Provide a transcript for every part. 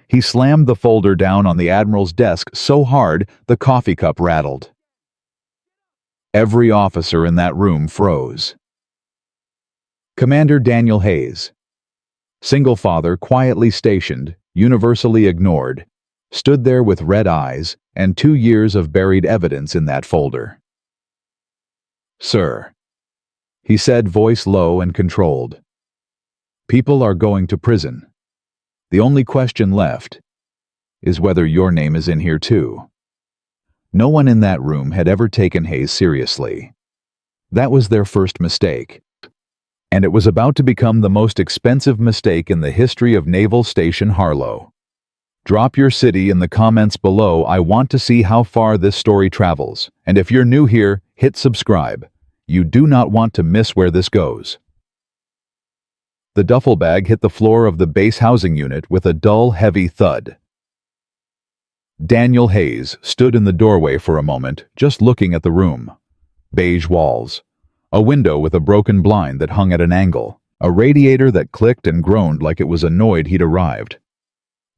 He slammed the folder down on the Admiral's desk so hard the coffee cup rattled. Every officer in that room froze. Commander Daniel Hayes, single father quietly stationed, universally ignored, stood there with red eyes and 2 years of buried evidence in that folder. "Sir," he said, voice low and controlled, "people are going to prison. The only question left is whether your name is in here too." No one in that room had ever taken Hayes seriously. That was their first mistake. And it was about to become the most expensive mistake in the history of Naval Station Harlo. Drop your city in the comments below. I want to see how far this story travels. And if you're new here, hit subscribe. You do not want to miss where this goes. The duffel bag hit the floor of the base housing unit with a dull, heavy thud. Daniel Hayes stood in the doorway for a moment, just looking at the room. Beige walls, a window with a broken blind that hung at an angle, a radiator that clicked and groaned like it was annoyed he'd arrived.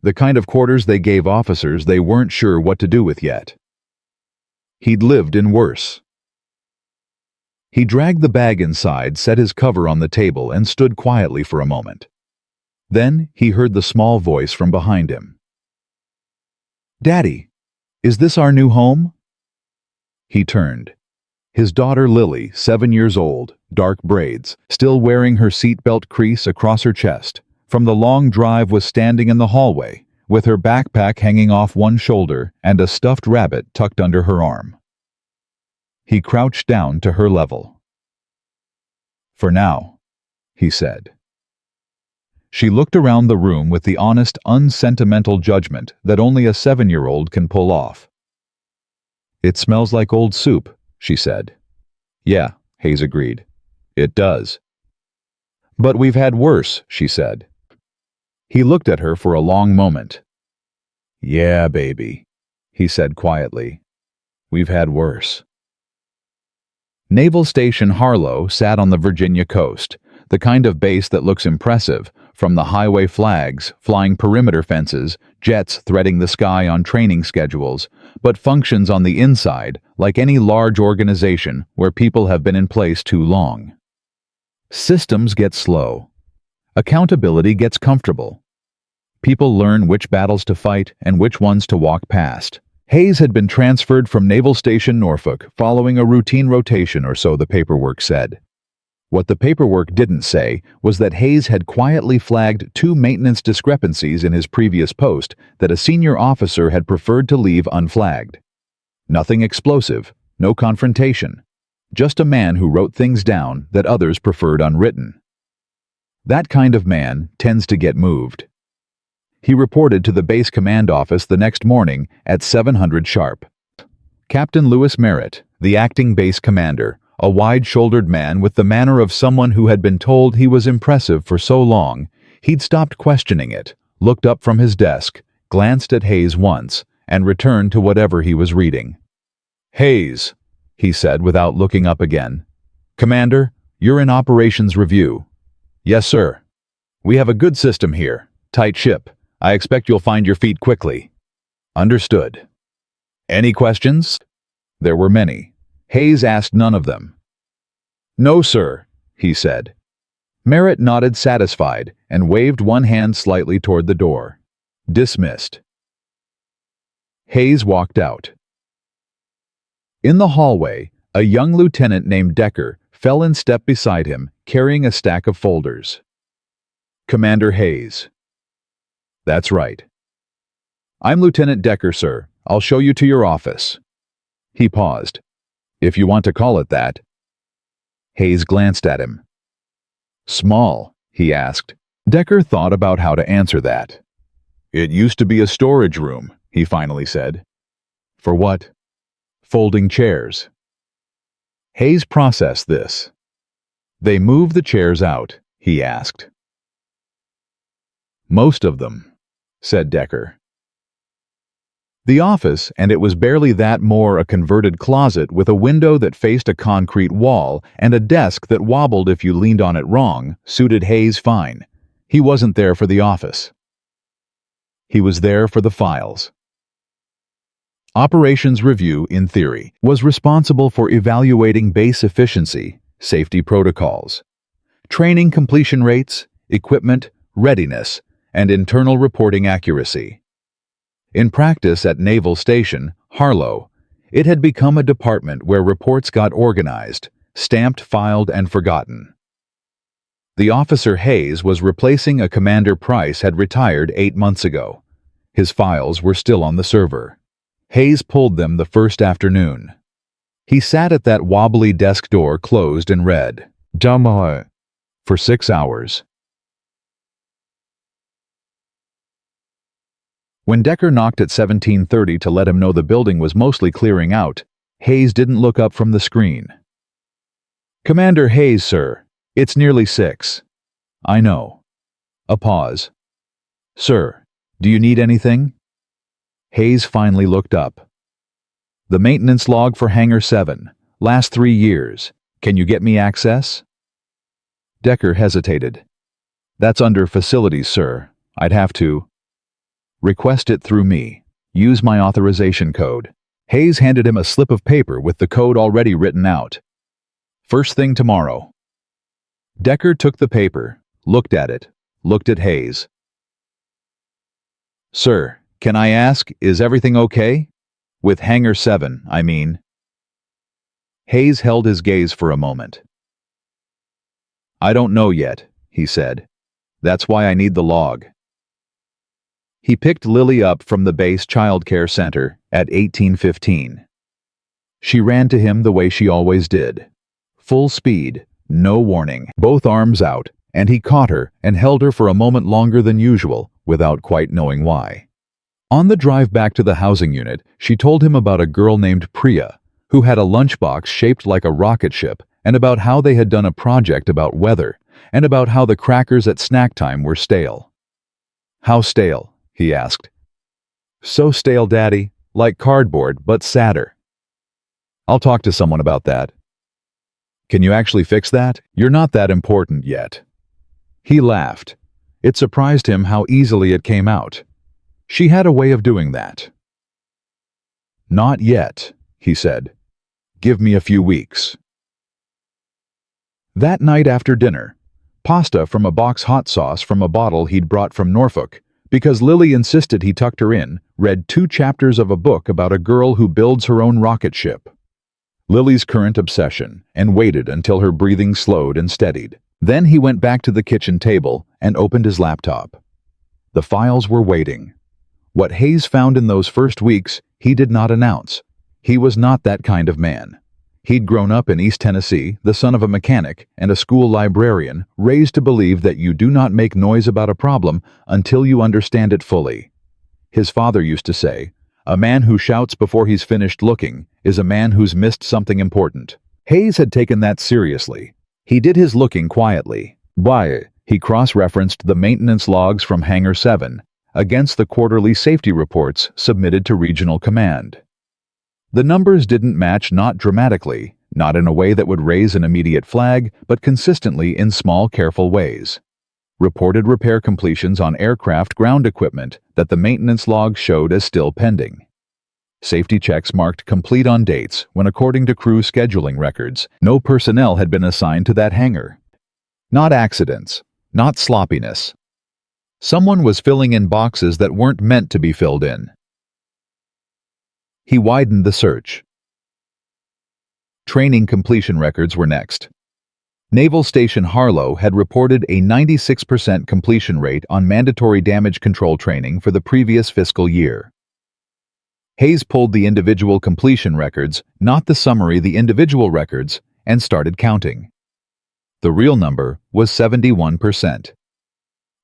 The kind of quarters they gave officers they weren't sure what to do with yet. He'd lived in worse. He dragged the bag inside, set his cover on the table, and stood quietly for a moment. Then he heard the small voice from behind him. "Daddy, is this our new home?" He turned. His daughter Lily, 7 years old, dark braids, still wearing her seatbelt crease across her chest, from the long drive, was standing in the hallway, with her backpack hanging off one shoulder and a stuffed rabbit tucked under her arm. He crouched down to her level. "For now," he said. She looked around the room with the honest, unsentimental judgment that only a 7-year-old can pull off. "It smells like old soup," she said. "Yeah," Hayes agreed. "It does." "But we've had worse," she said. He looked at her for a long moment. "Yeah, baby," he said quietly. "We've had worse." Naval Station Harlo sat on the Virginia coast, the kind of base that looks impressive, from the highway flags, flying perimeter fences, jets threading the sky on training schedules, but functions on the inside like any large organization where people have been in place too long. Systems get slow. Accountability gets comfortable. People learn which battles to fight and which ones to walk past. Hayes had been transferred from Naval Station Norfolk following a routine rotation, or so the paperwork said. What the paperwork didn't say was that Hayes had quietly flagged 2 maintenance discrepancies in his previous post that a senior officer had preferred to leave unflagged. Nothing explosive, no confrontation, just a man who wrote things down that others preferred unwritten. That kind of man tends to get moved. He reported to the base command office the next morning at 700 sharp. Captain Lewis Merritt, the acting base commander, a wide-shouldered man with the manner of someone who had been told he was impressive for so long, he'd stopped questioning it, looked up from his desk, glanced at Hayes once, and returned to whatever he was reading. "Hayes," he said without looking up again. "Commander, you're in operations review." "Yes, sir. We have a good system here. Tight ship. I expect you'll find your feet quickly." "Understood." "Any questions?" There were many. Hayes asked none of them. "No, sir," he said. Merritt nodded satisfied and waved one hand slightly toward the door. Dismissed. Hayes walked out. In the hallway, a young lieutenant named Decker fell in step beside him, carrying a stack of folders. "Commander Hayes." "That's right." "I'm Lieutenant Decker, sir. I'll show you to your office." He paused. "If you want to call it that." Hayes glanced at him. "Small?" he asked. Decker thought about how to answer that. "It used to be a storage room," he finally said. "For what?" "Folding chairs." Hayes processed this. "They move the chairs out?" he asked. "Most of them," said Decker. The office, and it was barely that, more a converted closet with a window that faced a concrete wall and a desk that wobbled if you leaned on it wrong, suited Hayes fine. He wasn't there for the office. He was there for the files. Operations Review, in theory, was responsible for evaluating base efficiency, safety protocols, training completion rates, equipment, readiness, and internal reporting accuracy. In practice at Naval Station Harlo, it had become a department where reports got organized, stamped, filed, and forgotten. The officer Hayes was replacing a Commander Price had retired 8 months ago. His files were still on the server. Hayes pulled them the first afternoon. He sat at that wobbly desk door closed and read, "Damo," for 6 hours. When Decker knocked at 17:30 to let him know the building was mostly clearing out, Hayes didn't look up from the screen. "Commander Hayes, sir. It's nearly 6. "I know." A pause. "Sir, do you need anything?" Hayes finally looked up. "The maintenance log for Hangar 7. Last 3 years. Can you get me access?" Decker hesitated. "That's under facilities, sir. I'd have to." "Request it through me. Use my authorization code." Hayes handed him a slip of paper with the code already written out. "First thing tomorrow." Decker took the paper, looked at it, looked at Hayes. "Sir, can I ask, is everything okay? With Hangar 7, I mean." Hayes held his gaze for a moment. "I don't know yet," he said. "That's why I need the log." He picked Lily up from the base childcare center at 18:15. She ran to him the way she always did. Full speed, no warning, both arms out, and he caught her and held her for a moment longer than usual, without quite knowing why. On the drive back to the housing unit, she told him about a girl named Priya, who had a lunchbox shaped like a rocket ship, and about how they had done a project about weather, and about how the crackers at snack time were stale. "How stale?" he asked. "So stale, Daddy, like cardboard, but sadder." "I'll talk to someone about that." "Can you actually fix that? You're not that important yet." He laughed. It surprised him how easily it came out. She had a way of doing that. "Not yet," he said. "Give me a few weeks." That night after dinner, pasta from a box, hot sauce from a bottle he'd brought from Norfolk, because Lily insisted he tucked her in, read 2 chapters of a book about a girl who builds her own rocket ship. Lily's current obsession, and waited until her breathing slowed and steadied. Then he went back to the kitchen table and opened his laptop. The files were waiting. What Hayes found in those first weeks, he did not announce. He was not that kind of man. He'd grown up in East Tennessee, the son of a mechanic and a school librarian, raised to believe that you do not make noise about a problem until you understand it fully. His father used to say, "A man who shouts before he's finished looking is a man who's missed something important." Hayes had taken that seriously. He did his looking quietly. Why? He cross-referenced the maintenance logs from Hangar 7 against the quarterly safety reports submitted to Regional Command. The numbers didn't match, not dramatically, not in a way that would raise an immediate flag, but consistently in small, careful ways. Reported repair completions on aircraft ground equipment that the maintenance log showed as still pending. Safety checks marked complete on dates when, according to crew scheduling records, no personnel had been assigned to that hangar. Not accidents, not sloppiness. Someone was filling in boxes that weren't meant to be filled in. He widened the search. Training completion records were next. Naval Station Harlo had reported a 96% completion rate on mandatory damage control training for the previous fiscal year. Hayes pulled the individual completion records, not the summary, the individual records, and started counting. The real number was 71%.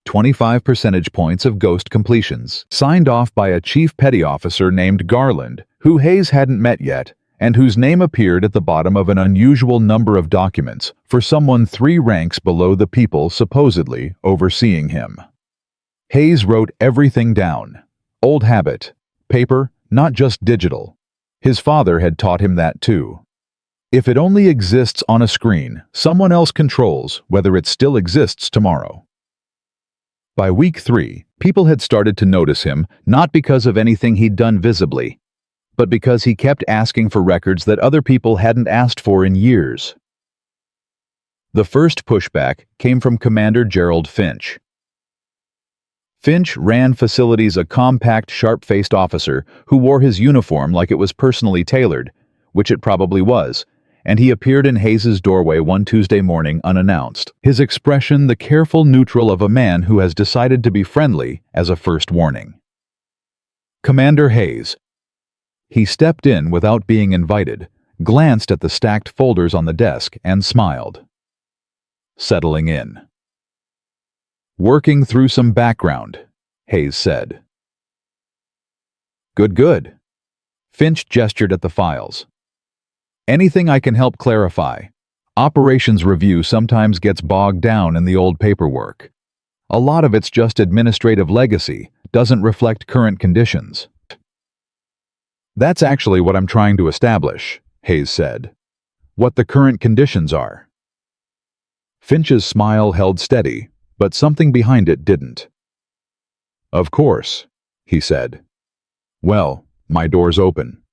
25 percentage points of ghost completions, signed off by a chief petty officer named Garland, who Hayes hadn't met yet, and whose name appeared at the bottom of an unusual number of documents for someone 3 ranks below the people supposedly overseeing him. Hayes wrote everything down. Old habit. Paper, not just digital. His father had taught him that too. If it only exists on a screen, someone else controls whether it still exists tomorrow. By week 3, people had started to notice him, not because of anything he'd done visibly, but because he kept asking for records that other people hadn't asked for in years. The first pushback came from Commander Gerald Finch. Finch ran facilities, a compact, sharp-faced officer who wore his uniform like it was personally tailored, which it probably was, and he appeared in Hayes's doorway one Tuesday morning unannounced, his expression the careful neutral of a man who has decided to be friendly as a first warning. "Commander Hayes." He stepped in without being invited, glanced at the stacked folders on the desk, and smiled. "Settling in." "Working through some background," Hayes said. "Good, good." Finch gestured at the files. "Anything I can help clarify? Operations review sometimes gets bogged down in the old paperwork. A lot of it's just administrative legacy, doesn't reflect current conditions." "That's actually what I'm trying to establish," Hayes said. "What the current conditions are." Finch's smile held steady, but something behind it didn't. "Of course," he said. "Well, my door's open."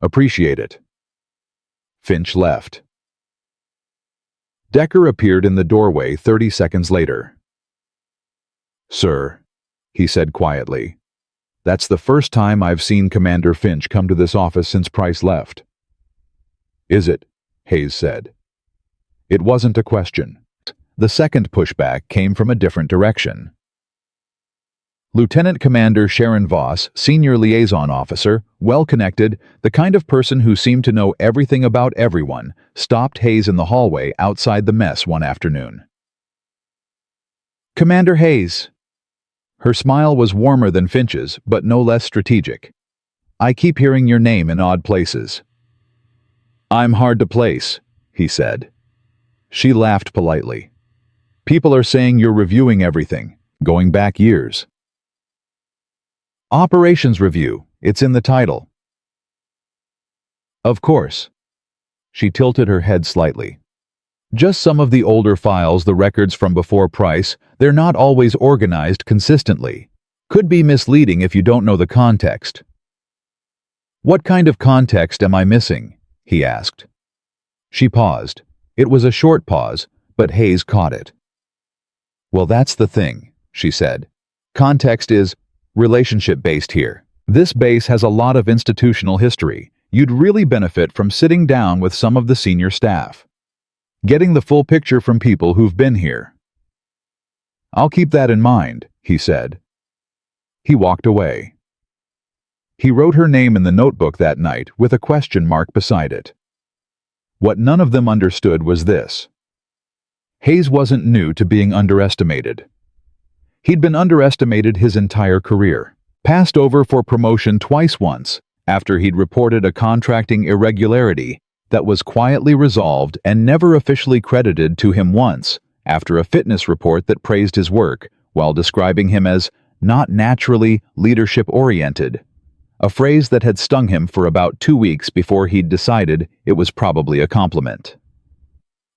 "Appreciate it." Finch left. Decker appeared in the doorway 30 seconds later. "Sir," he said quietly, "that's the first time I've seen Commander Finch come to this office since Price left." "Is it?" Hayes said. It wasn't a question. The second pushback came from a different direction. Lieutenant Commander Sharon Voss, senior liaison officer, well-connected, the kind of person who seemed to know everything about everyone, stopped Hayes in the hallway outside the mess one afternoon. "Commander Hayes." Her smile was warmer than Finch's, but no less strategic. "I keep hearing your name in odd places." "I'm hard to place," he said. She laughed politely. "People are saying you're reviewing everything, going back years." "Operations review, it's in the title." "Of course." She tilted her head slightly. "Just some of the older files, the records from before Price, they're not always organized consistently. Could be misleading if you don't know the context." "What kind of context am I missing?" he asked. She paused. It was a short pause, but Hayes caught it. "Well, that's the thing," she said. "Context is relationship-based here. This base has a lot of institutional history. You'd really benefit from sitting down with some of the senior staff. Getting the full picture from people who've been here." "I'll keep that in mind," he said. He walked away. He wrote her name in the notebook that night with a question mark beside it. What none of them understood was this. Hayes wasn't new to being underestimated. He'd been underestimated his entire career, passed over for promotion twice once after he'd reported a contracting irregularity that was quietly resolved and never officially credited to him once after a fitness report that praised his work while describing him as not naturally leadership-oriented, a phrase that had stung him for about 2 weeks before he'd decided it was probably a compliment.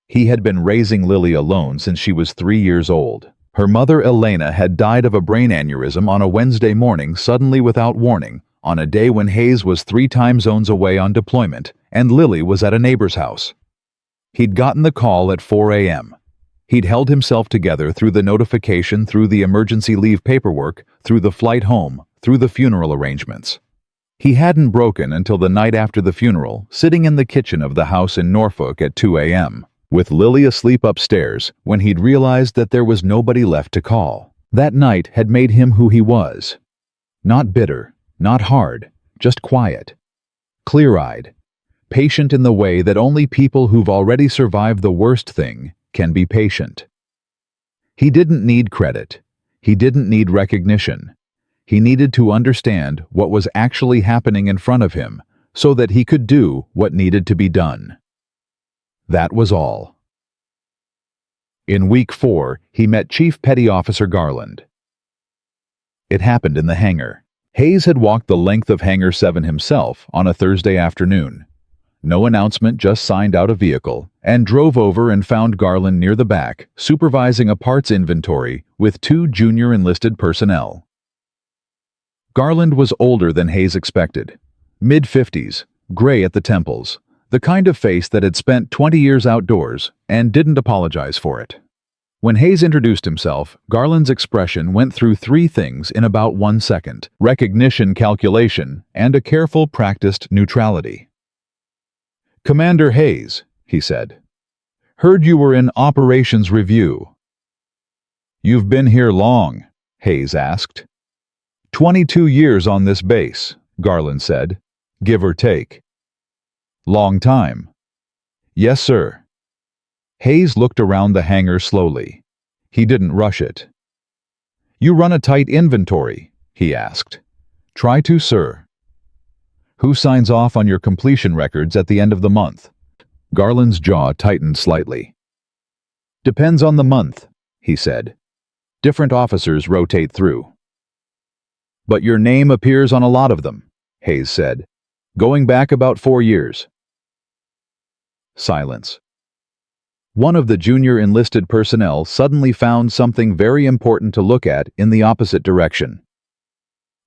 He had been raising Lily alone since she was 3 years old. Her mother, Elena, had died of a brain aneurysm on a Wednesday morning, suddenly without warning, on a day when Hayes was 3 time zones away on deployment, and Lily was at a neighbor's house. He'd gotten the call at 4 a.m. He'd held himself together through the notification, through the emergency leave paperwork, through the flight home, through the funeral arrangements. He hadn't broken until the night after the funeral, sitting in the kitchen of the house in Norfolk at 2 a.m., with Lily asleep upstairs, when he'd realized that there was nobody left to call. That night had made him who he was. Not bitter, not hard, just quiet. Clear-eyed. Patient in the way that only people who've already survived the worst thing can be patient. He didn't need credit. He didn't need recognition. He needed to understand what was actually happening in front of him so that he could do what needed to be done. That was all. In week 4, he met Chief Petty Officer Garland. It happened in the hangar. Hayes had walked the length of Hangar 7 himself on a Thursday afternoon. no announcement, just signed out a vehicle, and drove over and found Garland near the back, supervising a parts inventory with 2 junior enlisted personnel. Garland was older than Hayes expected. Mid-50s, gray at the temples, the kind of face that had spent 20 years outdoors and didn't apologize for it. When Hayes introduced himself, Garland's expression went through 3 things in about 1 second: recognition, calculation, and a careful, practiced neutrality. "Commander Hayes," he said. "Heard you were in operations review." "You've been here long?" Hayes asked. 22 years on this base," Garland said, "give or take." "Long time." "Yes, sir." Hayes looked around the hangar slowly. He didn't rush it. "You run a tight inventory?" he asked. "Try to, sir." "Who signs off on your completion records at the end of the month?" Garland's jaw tightened slightly. "Depends on the month," he said. "Different officers rotate through." "But your name appears on a lot of them," Hayes said, "going back about 4 years." Silence. One of the junior enlisted personnel suddenly found something very important to look at in the opposite direction.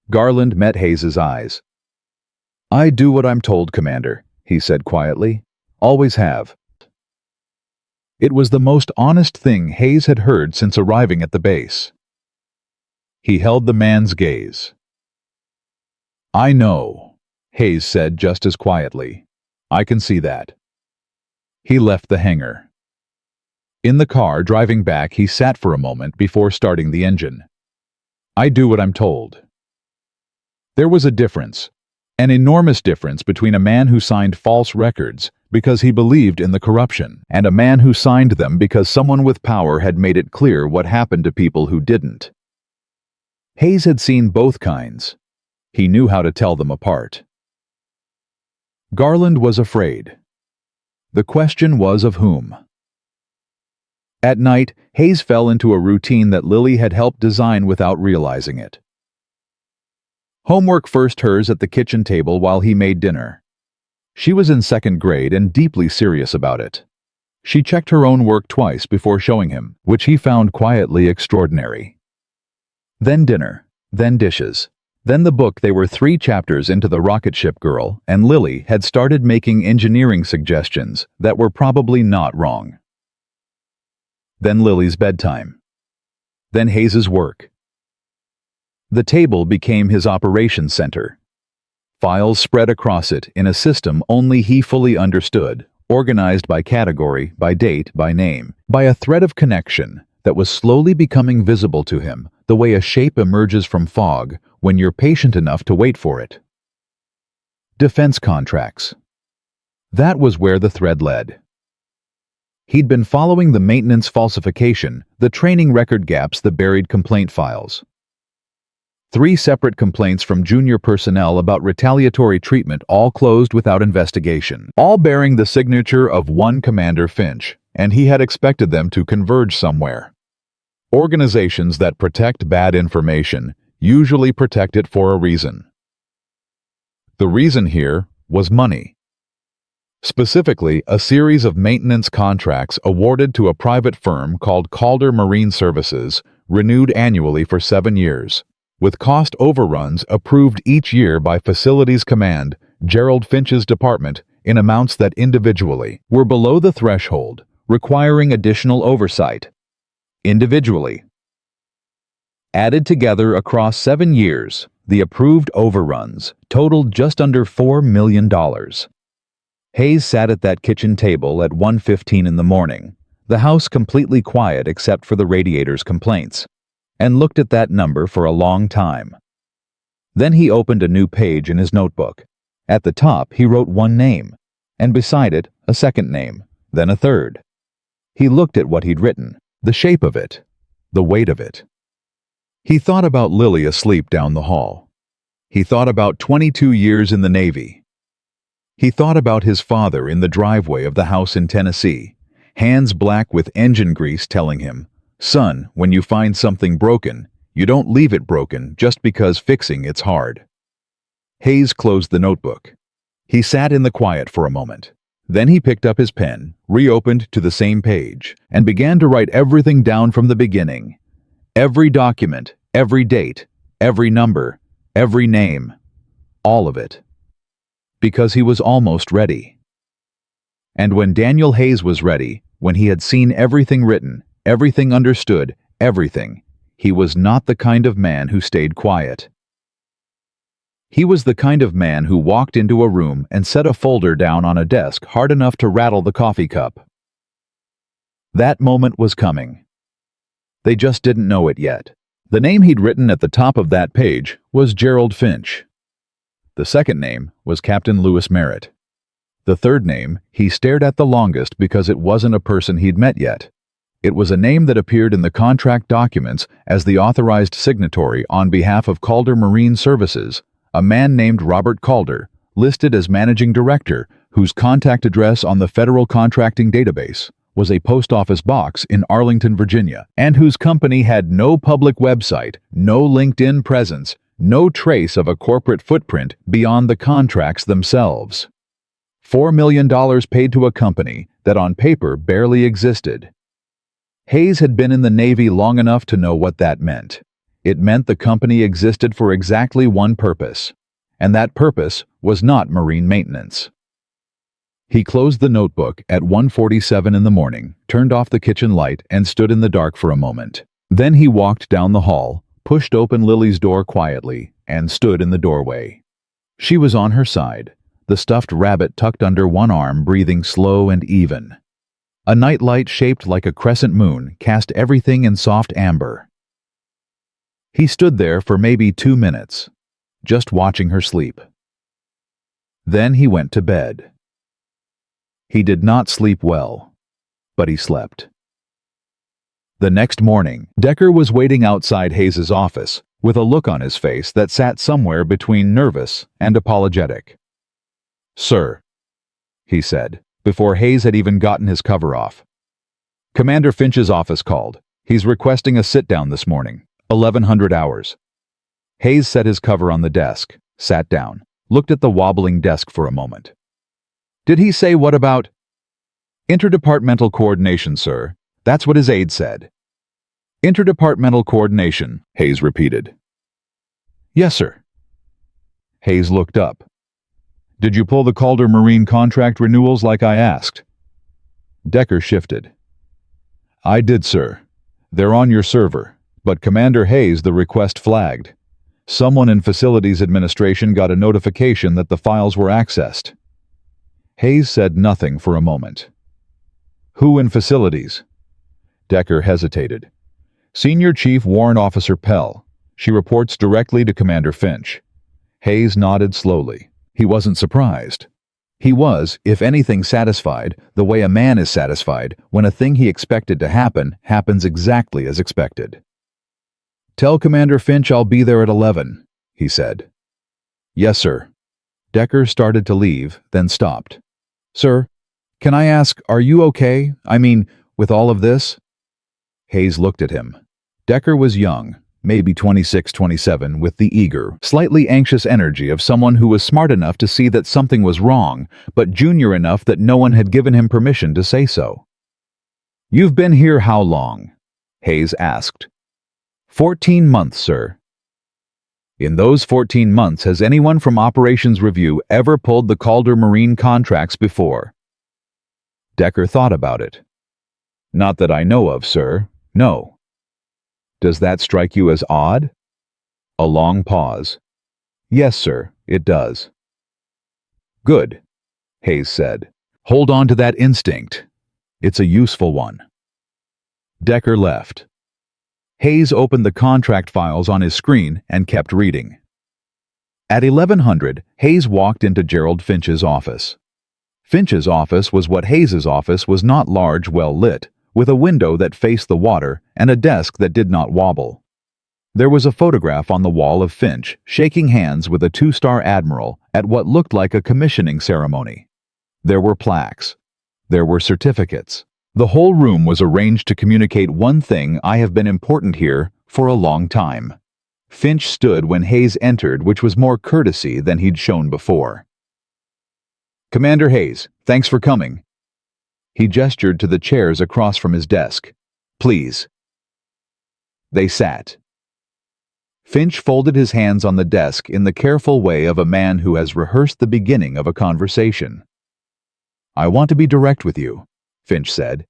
Garland met Hayes's eyes. "I do what I'm told, Commander," he said quietly. "Always have." It was the most honest thing Hayes had heard since arriving at the base. He held the man's gaze. "I know," Hayes said just as quietly. "I can see that." He left the hangar. In the car driving back, he sat for a moment before starting the engine. "I do what I'm told." There was a difference, an enormous difference between a man who signed false records because he believed in the corruption and a man who signed them because someone with power had made it clear what happened to people who didn't. Hayes had seen both kinds. He knew how to tell them apart. Garland was afraid. The question was of whom. At night, Hayes fell into a routine that Lily had helped design without realizing it. Homework first, hers at the kitchen table while he made dinner. She was in 2nd grade and deeply serious about it. She checked her own work twice before showing him, which he found quietly extraordinary. Then dinner, then dishes, then the book. They were 3 chapters into The Rocket Ship Girl, and Lily had started making engineering suggestions that were probably not wrong. Then Lily's bedtime. Then Hayes's work. The table became his operations center. Files spread across it in a system only he fully understood, organized by category, by date, by name, by a thread of connection that was slowly becoming visible to him, the way a shape emerges from fog when you're patient enough to wait for it. Defense contracts. That was where the thread led. He'd been following the maintenance falsification, the training record gaps, the buried complaint files. 3 separate complaints from junior personnel about retaliatory treatment, all closed without investigation, all bearing the signature of one Commander Finch, and he had expected them to converge somewhere. Organizations that protect bad information usually protect it for a reason. The reason here was money. Specifically, a series of maintenance contracts awarded to a private firm called Calder Marine Services, renewed annually for 7 years, with cost overruns approved each year by Facilities Command, Gerald Finch's department, in amounts that individually were below the threshold, requiring additional oversight. Individually. Added together across 7 years, the approved overruns totaled just under $4 million. Hayes sat at that kitchen table at 1:15 in the morning, the house completely quiet except for the radiator's complaints, and looked at that number for a long time. Then he opened a new page in his notebook. At the top, he wrote one name, and beside it, a second name, then a third. He looked at what he'd written, the shape of it, the weight of it. He thought about Lily asleep down the hall. He thought about 22 years in the Navy. He thought about his father in the driveway of the house in Tennessee, hands black with engine grease, telling him, "Son, when you find something broken, you don't leave it broken just because fixing it's hard." Hayes closed the notebook. He sat in the quiet for a moment. Then he picked up his pen, reopened to the same page, and began to write everything down from the beginning. Every document, every date, every number, every name, all of it. Because he was almost ready. And when Daniel Hayes was ready, when he had seen everything written, everything understood, everything, he was not the kind of man who stayed quiet. He was the kind of man who walked into a room and set a folder down on a desk hard enough to rattle the coffee cup. That moment was coming. They just didn't know it yet. The name he'd written at the top of that page was Gerald Finch. The second name was Captain Lewis Merritt. The third name he stared at the longest because it wasn't a person he'd met yet. It was a name that appeared in the contract documents as the authorized signatory on behalf of Calder Marine Services, a man named Robert Calder, listed as managing director, whose contact address on the Federal Contracting Database was a post office box in Arlington, Virginia, and whose company had no public website, no LinkedIn presence, no trace of a corporate footprint beyond the contracts themselves. $4 million paid to a company that on paper barely existed. Hayes had been in the Navy long enough to know what that meant. It meant the company existed for exactly one purpose, and that purpose was not marine maintenance. He closed the notebook at 1:47 in the morning, turned off the kitchen light, and stood in the dark for a moment. Then he walked down the hall, pushed open Lily's door quietly, and stood in the doorway. She was on her side, the stuffed rabbit tucked under one arm, breathing slow and even. A nightlight shaped like a crescent moon cast everything in soft amber. He stood there for maybe 2 minutes, just watching her sleep. Then he went to bed. He did not sleep well, but he slept. The next morning, Decker was waiting outside Hayes's office with a look on his face that sat somewhere between nervous and apologetic. "Sir," he said, before Hayes had even gotten his cover off. "Commander Finch's office called. He's requesting a sit-down this morning, 1100 hours. Hayes set his cover on the desk, sat down, looked at the wobbling desk for a moment. "Did he say what about?" "Interdepartmental coordination, sir. That's what his aide said." "Interdepartmental coordination," Hayes repeated. "Yes, sir." Hayes looked up. "Did you pull the Calder Marine contract renewals like I asked?" Decker shifted. "I did, sir. They're on your server, but Commander Hayes, the request flagged. Someone in Facilities Administration got a notification that the files were accessed." Hayes said nothing for a moment. "Who in Facilities?" Decker hesitated. "Senior Chief Warrant Officer Pell. She reports directly to Commander Finch." Hayes nodded slowly. He wasn't surprised. He was, if anything, satisfied, the way a man is satisfied when a thing he expected to happen happens exactly as expected. "Tell Commander Finch I'll be there at 11, he said. "Yes, sir." Decker started to leave, then stopped. "Sir, can I ask, are you okay? I mean, with all of this?" Hayes looked at him. Decker was young, maybe 26, 27, with the eager, slightly anxious energy of someone who was smart enough to see that something was wrong, but junior enough that no one had given him permission to say so. "You've been here how long?" Hayes asked. 14 months, sir." "In those 14 months, has anyone from Operations Review ever pulled the Calder Marine contracts before?" Decker thought about it. "Not that I know of, sir. No." "Does that strike you as odd?" A long pause. "Yes, sir, it does." "Good," Hayes said. "Hold on to that instinct. It's a useful one." Decker left. Hayes opened the contract files on his screen and kept reading. At 1100, Hayes walked into Gerald Finch's office. Finch's office was what Hayes's office was, not large, well lit, with a window that faced the water and a desk that did not wobble. There was a photograph on the wall of Finch shaking hands with a 2-star Admiral at what looked like a commissioning ceremony. There were plaques. There were certificates. The whole room was arranged to communicate one thing: I have been important here for a long time. Finch stood when Hayes entered, which was more courtesy than he'd shown before. Commander Hayes, thanks for coming. He gestured to the chairs across from his desk. Please. They sat. Finch folded his hands on the desk in the careful way of a man who has rehearsed the beginning of a conversation. I want to be direct with you, Finch said,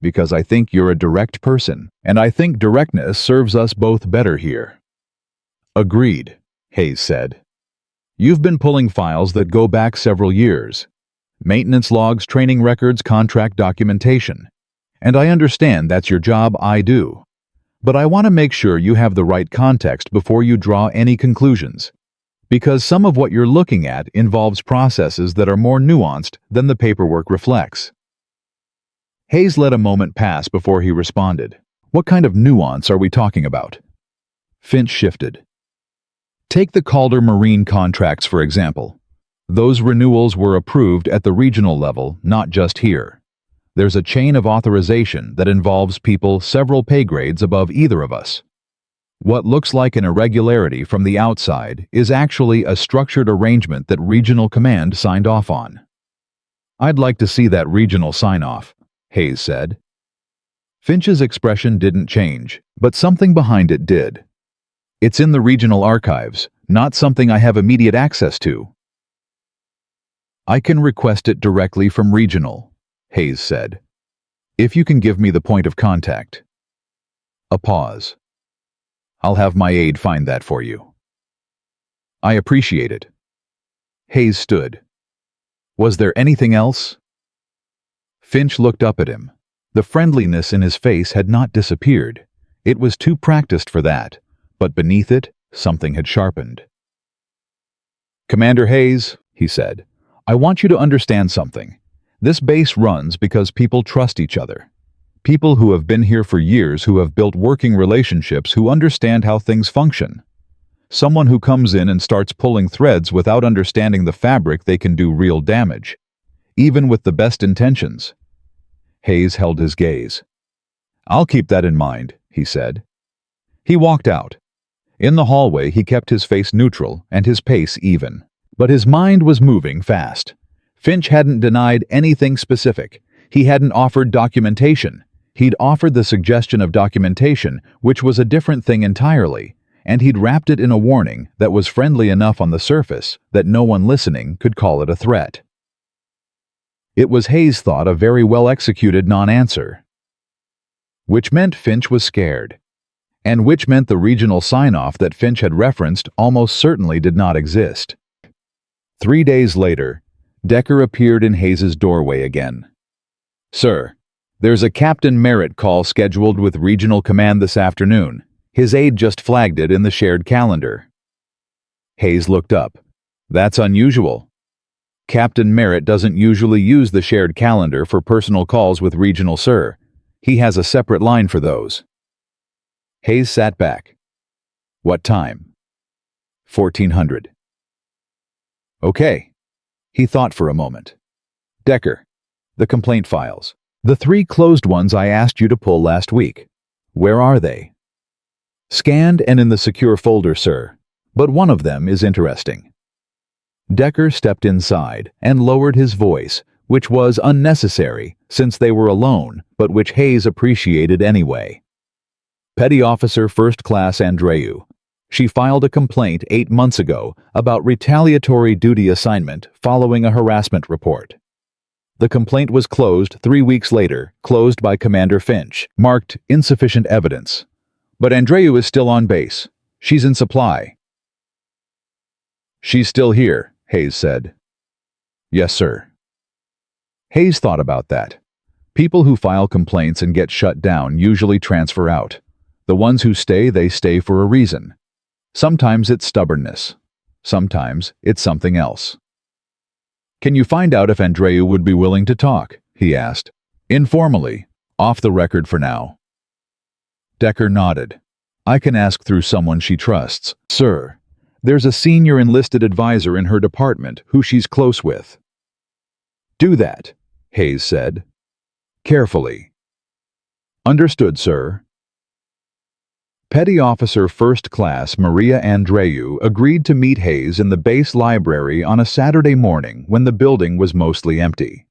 because I think you're a direct person, and I think directness serves us both better here. Agreed, Hayes said. You've been pulling files that go back several years. Maintenance logs, training records, contract documentation. And I understand that's your job, I do. But I want to make sure you have the right context before you draw any conclusions. Because some of what you're looking at involves processes that are more nuanced than the paperwork reflects. Hayes let a moment pass before he responded. What kind of nuance are we talking about? Finch shifted. Take the Calder Marine contracts, for example. Those renewals were approved at the regional level, not just here. There's a chain of authorization that involves people several pay grades above either of us. What looks like an irregularity from the outside is actually a structured arrangement that Regional Command signed off on. I'd like to see that regional sign-off, Hayes said. Finch's expression didn't change, but something behind it did. It's in the regional archives, not something I have immediate access to. I can request it directly from regional, Hayes said. If you can give me the point of contact. A pause. I'll have my aide find that for you. I appreciate it. Hayes stood. Was there anything else? Finch looked up at him. The friendliness in his face had not disappeared. It was too practiced for that. But beneath it, something had sharpened. Commander Hayes, he said, I want you to understand something. This base runs because people trust each other. People who have been here for years, who have built working relationships, who understand how things function. Someone who comes in and starts pulling threads without understanding the fabric, they can do real damage, even with the best intentions. Hayes held his gaze. I'll keep that in mind, he said. He walked out. In the hallway, he kept his face neutral and his pace even. But his mind was moving fast. Finch hadn't denied anything specific. He hadn't offered documentation. He'd offered the suggestion of documentation, which was a different thing entirely, and he'd wrapped it in a warning that was friendly enough on the surface that no one listening could call it a threat. It was, Hayes thought, a very well-executed non-answer. Which meant Finch was scared. And which meant the regional sign-off that Finch had referenced almost certainly did not exist. 3 days later, Decker appeared in Hayes's doorway again. Sir, there's a Captain Merritt call scheduled with Regional Command this afternoon. His aide just flagged it in the shared calendar. Hayes looked up. That's unusual. Captain Merritt doesn't usually use the shared calendar for personal calls with Regional Sir. He has a separate line for those. Hayes sat back. What time? 1400. Okay. He thought for a moment. Decker, the complaint files. The 3 closed ones I asked you to pull last week. Where are they? Scanned and in the secure folder, sir. But one of them is interesting. Decker stepped inside and lowered his voice, which was unnecessary since they were alone, but which Hayes appreciated anyway. Petty Officer First Class Andreu. She filed a complaint 8 months ago about retaliatory duty assignment following a harassment report. The complaint was closed 3 weeks later, closed by Commander Finch, marked insufficient evidence. But Andreu is still on base. She's in supply. She's still here, Hayes said. Yes, sir. Hayes thought about that. People who file complaints and get shut down usually transfer out. The ones who stay, they stay for a reason. Sometimes it's stubbornness. Sometimes it's something else. Can you find out if Andreu would be willing to talk? He asked. Informally, off the record for now. Decker nodded. I can ask through someone she trusts. Sir, there's a senior enlisted advisor in her department who she's close with. Do that, Hayes said. Carefully. Understood, sir. Petty Officer First Class Maria Andreou agreed to meet Hayes in the base library on a Saturday morning when the building was mostly empty.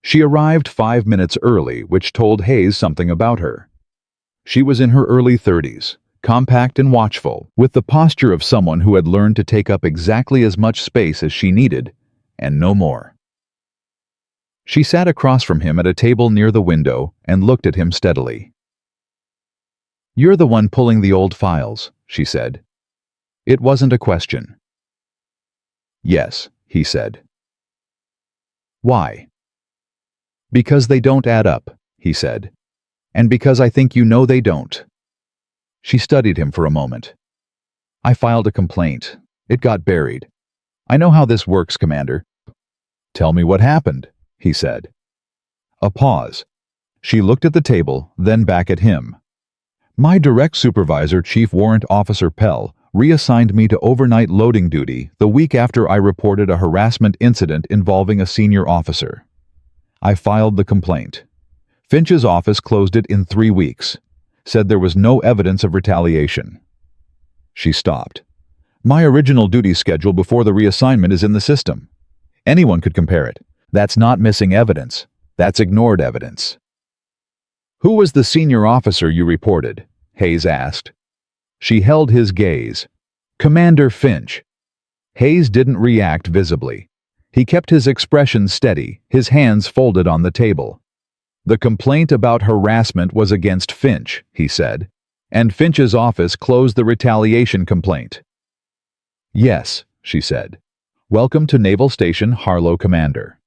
She arrived 5 minutes early, which told Hayes something about her. She was in her early 30s, compact and watchful, with the posture of someone who had learned to take up exactly as much space as she needed, and no more. She sat across from him at a table near the window and looked at him steadily. "You're the one pulling the old files," she said. It wasn't a question. "Yes," he said. "Why?" "Because they don't add up," he said. "And because I think you know they don't." She studied him for a moment. "I filed a complaint. It got buried. I know how this works, Commander." "Tell me what happened," he said. A pause. She looked at the table, then back at him. "My direct supervisor, Chief Warrant Officer Pell, reassigned me to overnight loading duty the week after I reported a harassment incident involving a senior officer. I filed the complaint. Finch's office closed it in 3 weeks, said there was no evidence of retaliation." She stopped. "My original duty schedule before the reassignment is in the system. Anyone could compare it. That's not missing evidence. That's ignored evidence." "Who was the senior officer you reported?" Hayes asked. She held his gaze. "Commander Finch." Hayes didn't react visibly. He kept his expression steady, his hands folded on the table. "The complaint about harassment was against Finch," he said, "and Finch's office closed the retaliation complaint." "Yes," she said. "Welcome to Naval Station Harlo, Commander."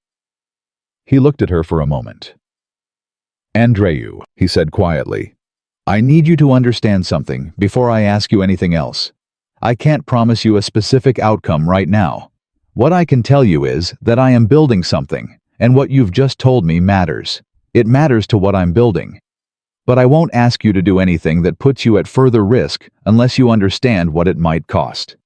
He looked at her for a moment. "Andreou," he said quietly, "I need you to understand something before I ask you anything else. I can't promise you a specific outcome right now. What I can tell you is that I am building something, and what you've just told me matters. It matters to what I'm building. But I won't ask you to do anything that puts you at further risk unless you understand what it might cost."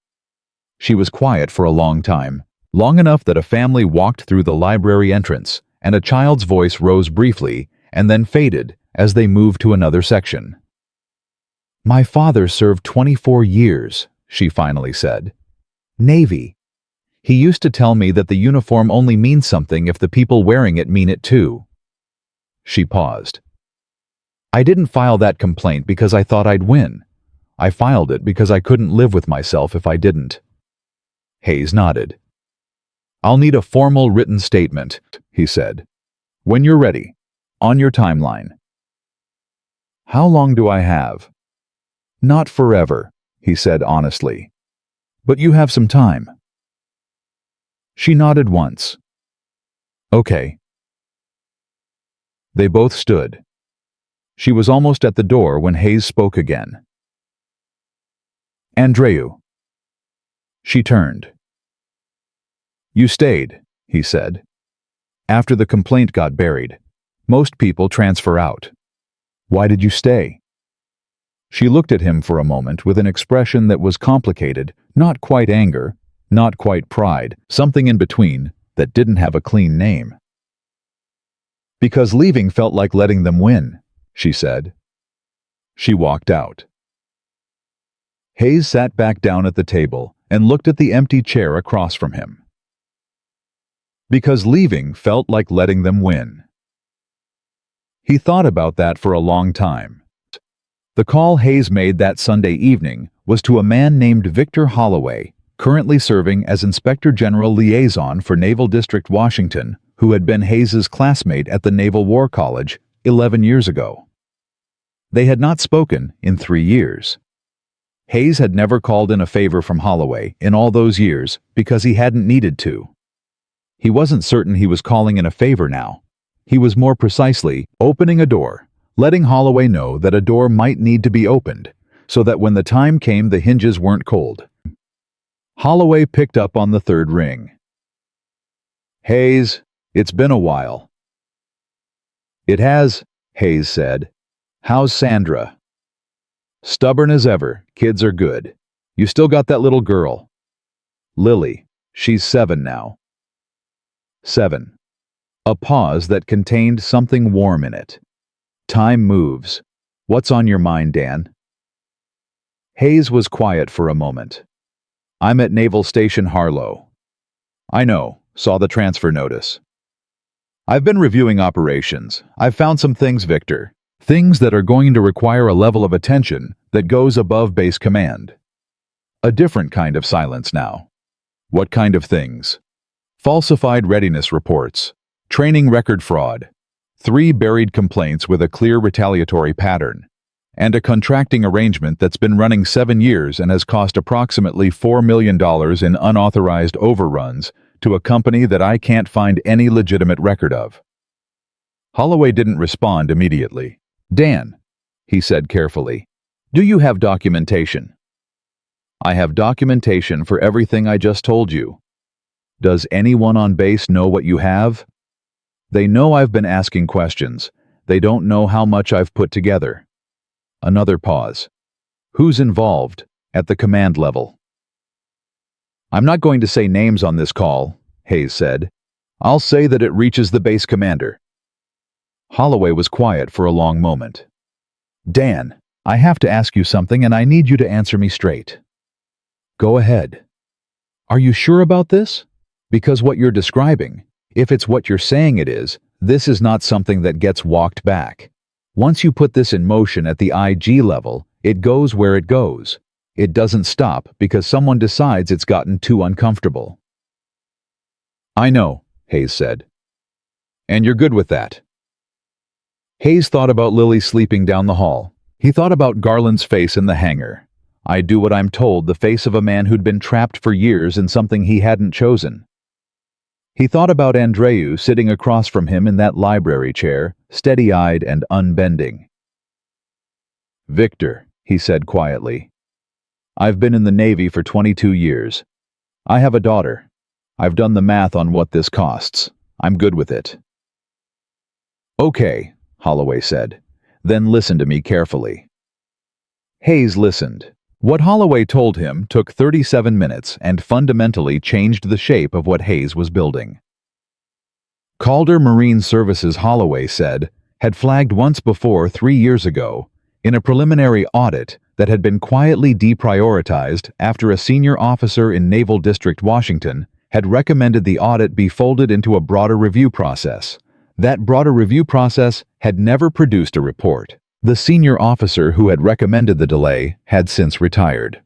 She was quiet for a long time, long enough that a family walked through the library entrance, and a child's voice rose briefly and then faded as they moved to another section. "My father served 24 years, she finally said. "Navy. He used to tell me that the uniform only means something if the people wearing it mean it too." She paused. "I didn't file that complaint because I thought I'd win. I filed it because I couldn't live with myself if I didn't." Hayes nodded. "I'll need a formal written statement," he said. "When you're ready. On your timeline." "How long do I have?" "Not forever," he said honestly. "But you have some time." She nodded once. "Okay." They both stood. She was almost at the door when Hayes spoke again. "Andreou." She turned. "You stayed," he said. "After the complaint got buried. Most people transfer out. Why did you stay?" She looked at him for a moment with an expression that was complicated, not quite anger, not quite pride, something in between that didn't have a clean name. "Because leaving felt like letting them win," she said. She walked out. Hayes sat back down at the table and looked at the empty chair across from him. Because leaving felt like letting them win. He thought about that for a long time. The call Hayes made that Sunday evening was to a man named Victor Holloway, currently serving as Inspector General Liaison for Naval District Washington, who had been Hayes's classmate at the Naval War College 11 years ago. They had not spoken in 3 years. Hayes had never called in a favor from Holloway in all those years because he hadn't needed to. He wasn't certain he was calling in a favor now. He was more precisely opening a door, letting Holloway know that a door might need to be opened, so that when the time came the hinges weren't cold. Holloway picked up on the third ring. "Hayes, it's been a while." "It has," Hayes said. "How's Sandra?" "Stubborn as ever. Kids are good. You still got that little girl." "Lily. She's 7 now." 7. A pause that contained something warm in it. "Time moves. What's on your mind, Dan?" Hayes was quiet for a moment. I'm at Naval Station Harlo. I know, saw the transfer notice. I've been reviewing operations. I've found some things, Victor. Things that are going to require a level of attention that goes above base command. A different kind of silence now. What kind of things? Falsified readiness reports, training record fraud, 3 buried complaints with a clear retaliatory pattern, and a contracting arrangement that's been running 7 years and has cost approximately $4 million in unauthorized overruns to a company that I can't find any legitimate record of. Holloway didn't respond immediately. Dan, he said carefully, do you have documentation? I have documentation for everything I just told you. Does anyone on base know what you have? They know I've been asking questions. They don't know how much I've put together. Another pause. Who's involved at the command level? I'm not going to say names on this call, Hayes said. I'll say that it reaches the base commander. Holloway was quiet for a long moment. Dan, I have to ask you something and I need you to answer me straight. Go ahead. Are you sure about this? Because what you're describing, if it's what you're saying it is, this is not something that gets walked back. Once you put this in motion at the IG level, it goes where it goes. It doesn't stop because someone decides it's gotten too uncomfortable. I know, Hayes said. And you're good with that. Hayes thought about Lily sleeping down the hall. He thought about Garland's face in the hangar. I do what I'm told, the face of a man who'd been trapped for years in something he hadn't chosen. He thought about Andreu sitting across from him in that library chair, steady-eyed and unbending. Victor, he said quietly. I've been in the Navy for 22 years. I have a daughter. I've done the math on what this costs. I'm good with it. Okay, Holloway said. Then listen to me carefully. Hayes listened. What Holloway told him took 37 minutes and fundamentally changed the shape of what Hayes was building. Calder Marine Services, Holloway said, had flagged once before 3 years ago in a preliminary audit that had been quietly deprioritized after a senior officer in Naval District, Washington, had recommended the audit be folded into a broader review process. That broader review process had never produced a report. The senior officer who had recommended the delay had since retired.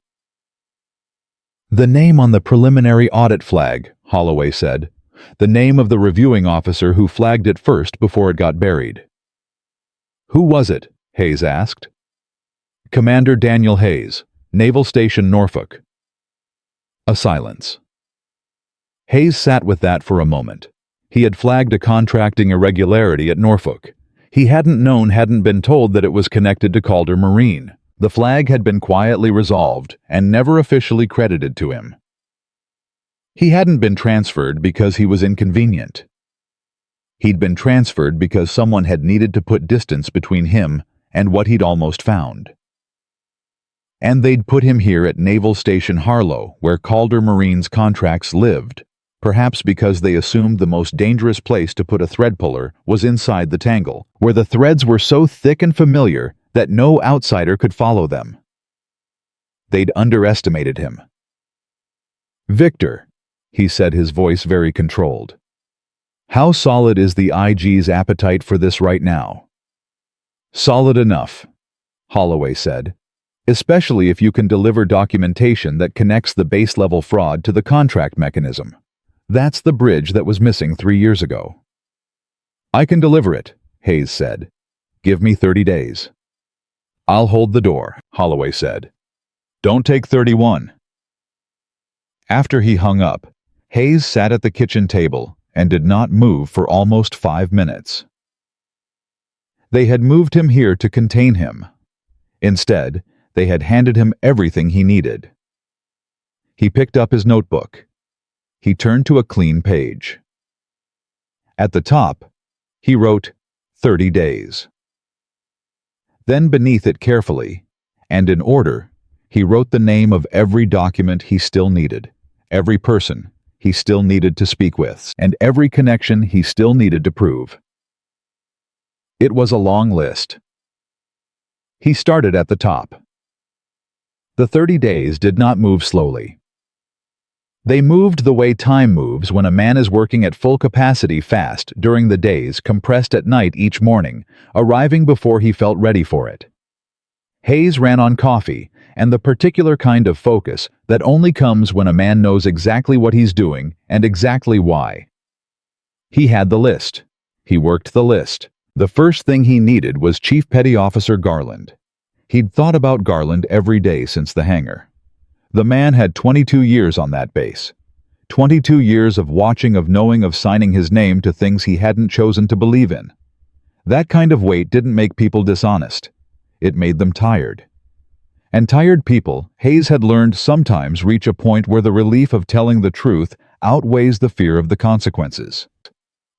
The name on the preliminary audit flag, Holloway said. The name of the reviewing officer who flagged it first before it got buried. Who was it? Hayes asked. Commander Daniel Hayes, Naval Station Norfolk. A silence. Hayes sat with that for a moment. He had flagged a contracting irregularity at Norfolk. He hadn't been told that it was connected to Calder Marine. The flag had been quietly resolved and never officially credited to him. He hadn't been transferred because he was inconvenient. He'd been transferred because someone had needed to put distance between him and what he'd almost found. And they'd put him here at Naval Station Harlo, where Calder Marine's contracts lived, perhaps because they assumed the most dangerous place to put a thread puller was inside the tangle, where the threads were so thick and familiar that no outsider could follow them. They'd underestimated him. Victor, he said, his voice very controlled. How solid is the IG's appetite for this right now? Solid enough, Holloway said, especially if you can deliver documentation that connects the base-level fraud to the contract mechanism. That's the bridge that was missing 3 years ago. I can deliver it, Hayes said. Give me 30 days. I'll hold the door, Holloway said. Don't take 31. After he hung up, Hayes sat at the kitchen table and did not move for almost 5 minutes. They had moved him here to contain him. Instead, they had handed him everything he needed. He picked up his notebook. He turned to a clean page. At the top, he wrote 30 days. Then beneath it carefully, and in order, he wrote the name of every document he still needed, every person he still needed to speak with, and every connection he still needed to prove. It was a long list. He started at the top. The 30 days did not move slowly. They moved the way time moves when a man is working at full capacity fast during the days, compressed at night each morning, arriving before he felt ready for it. Hayes ran on coffee and the particular kind of focus that only comes when a man knows exactly what he's doing and exactly why. He had the list. He worked the list. The first thing he needed was Chief Petty Officer Garland. He'd thought about Garland every day since the hangar. The man had 22 years on that base. 22 years of watching, of knowing, of signing his name to things he hadn't chosen to believe in. That kind of weight didn't make people dishonest. It made them tired. And tired people, Hayes had learned, sometimes reach a point where the relief of telling the truth outweighs the fear of the consequences.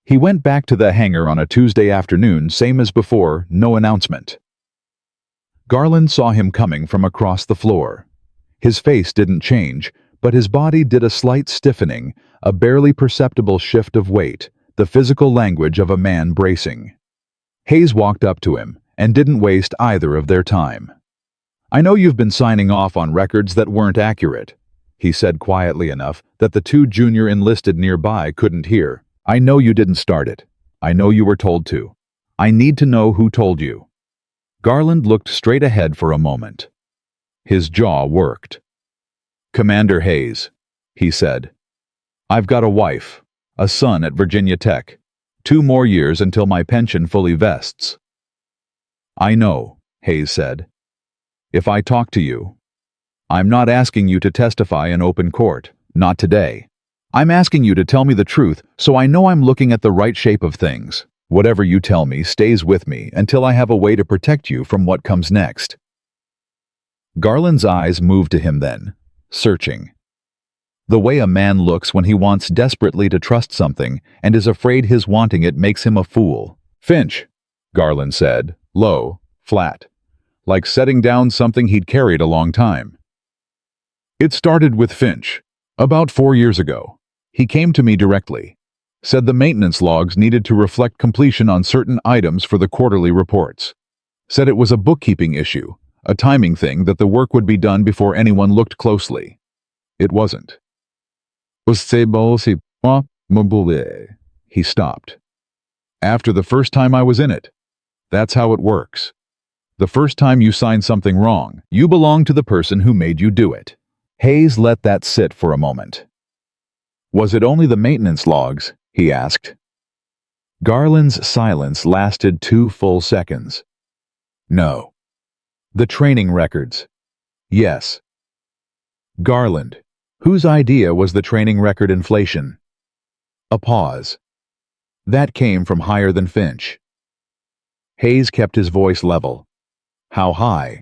He went back to the hangar on a Tuesday afternoon, same as before, no announcement. Garland saw him coming from across the floor. His face didn't change, but his body did a slight stiffening, a barely perceptible shift of weight, the physical language of a man bracing. Hayes walked up to him and didn't waste either of their time. "I know you've been signing off on records that weren't accurate," he said quietly enough that the two junior enlisted nearby couldn't hear. "I know you didn't start it. I know you were told to. I need to know who told you." Garland looked straight ahead for a moment. His jaw worked. "Commander Hayes," he said. "I've got a wife, a son at Virginia Tech. 2 more years until my pension fully vests." "I know," Hayes said. "If I talk to you, I'm not asking you to testify in open court, not today. I'm asking you to tell me the truth so I know I'm looking at the right shape of things. Whatever you tell me stays with me until I have a way to protect you from what comes next." Garland's eyes moved to him then, searching. The way a man looks when he wants desperately to trust something and is afraid his wanting it makes him a fool. "Finch," Garland said, low, flat, like setting down something he'd carried a long time. "It started with Finch, about 4 years ago. He came to me directly, said the maintenance logs needed to reflect completion on certain items for the quarterly reports. Said it was a bookkeeping issue, a timing thing, that the work would be done before anyone looked closely. It wasn't. He stopped. "After the first time I was in it. That's how it works. The first time you sign something wrong, you belong to the person who made you do it." Hayes let that sit for a moment. "Was it only the maintenance logs?" he asked. Garland's silence lasted 2 full seconds. "No." "The training records?" "Yes." "Garland, whose idea was the training record inflation?" A pause. "That came from higher than Finch." Hayes kept his voice level. "How high?"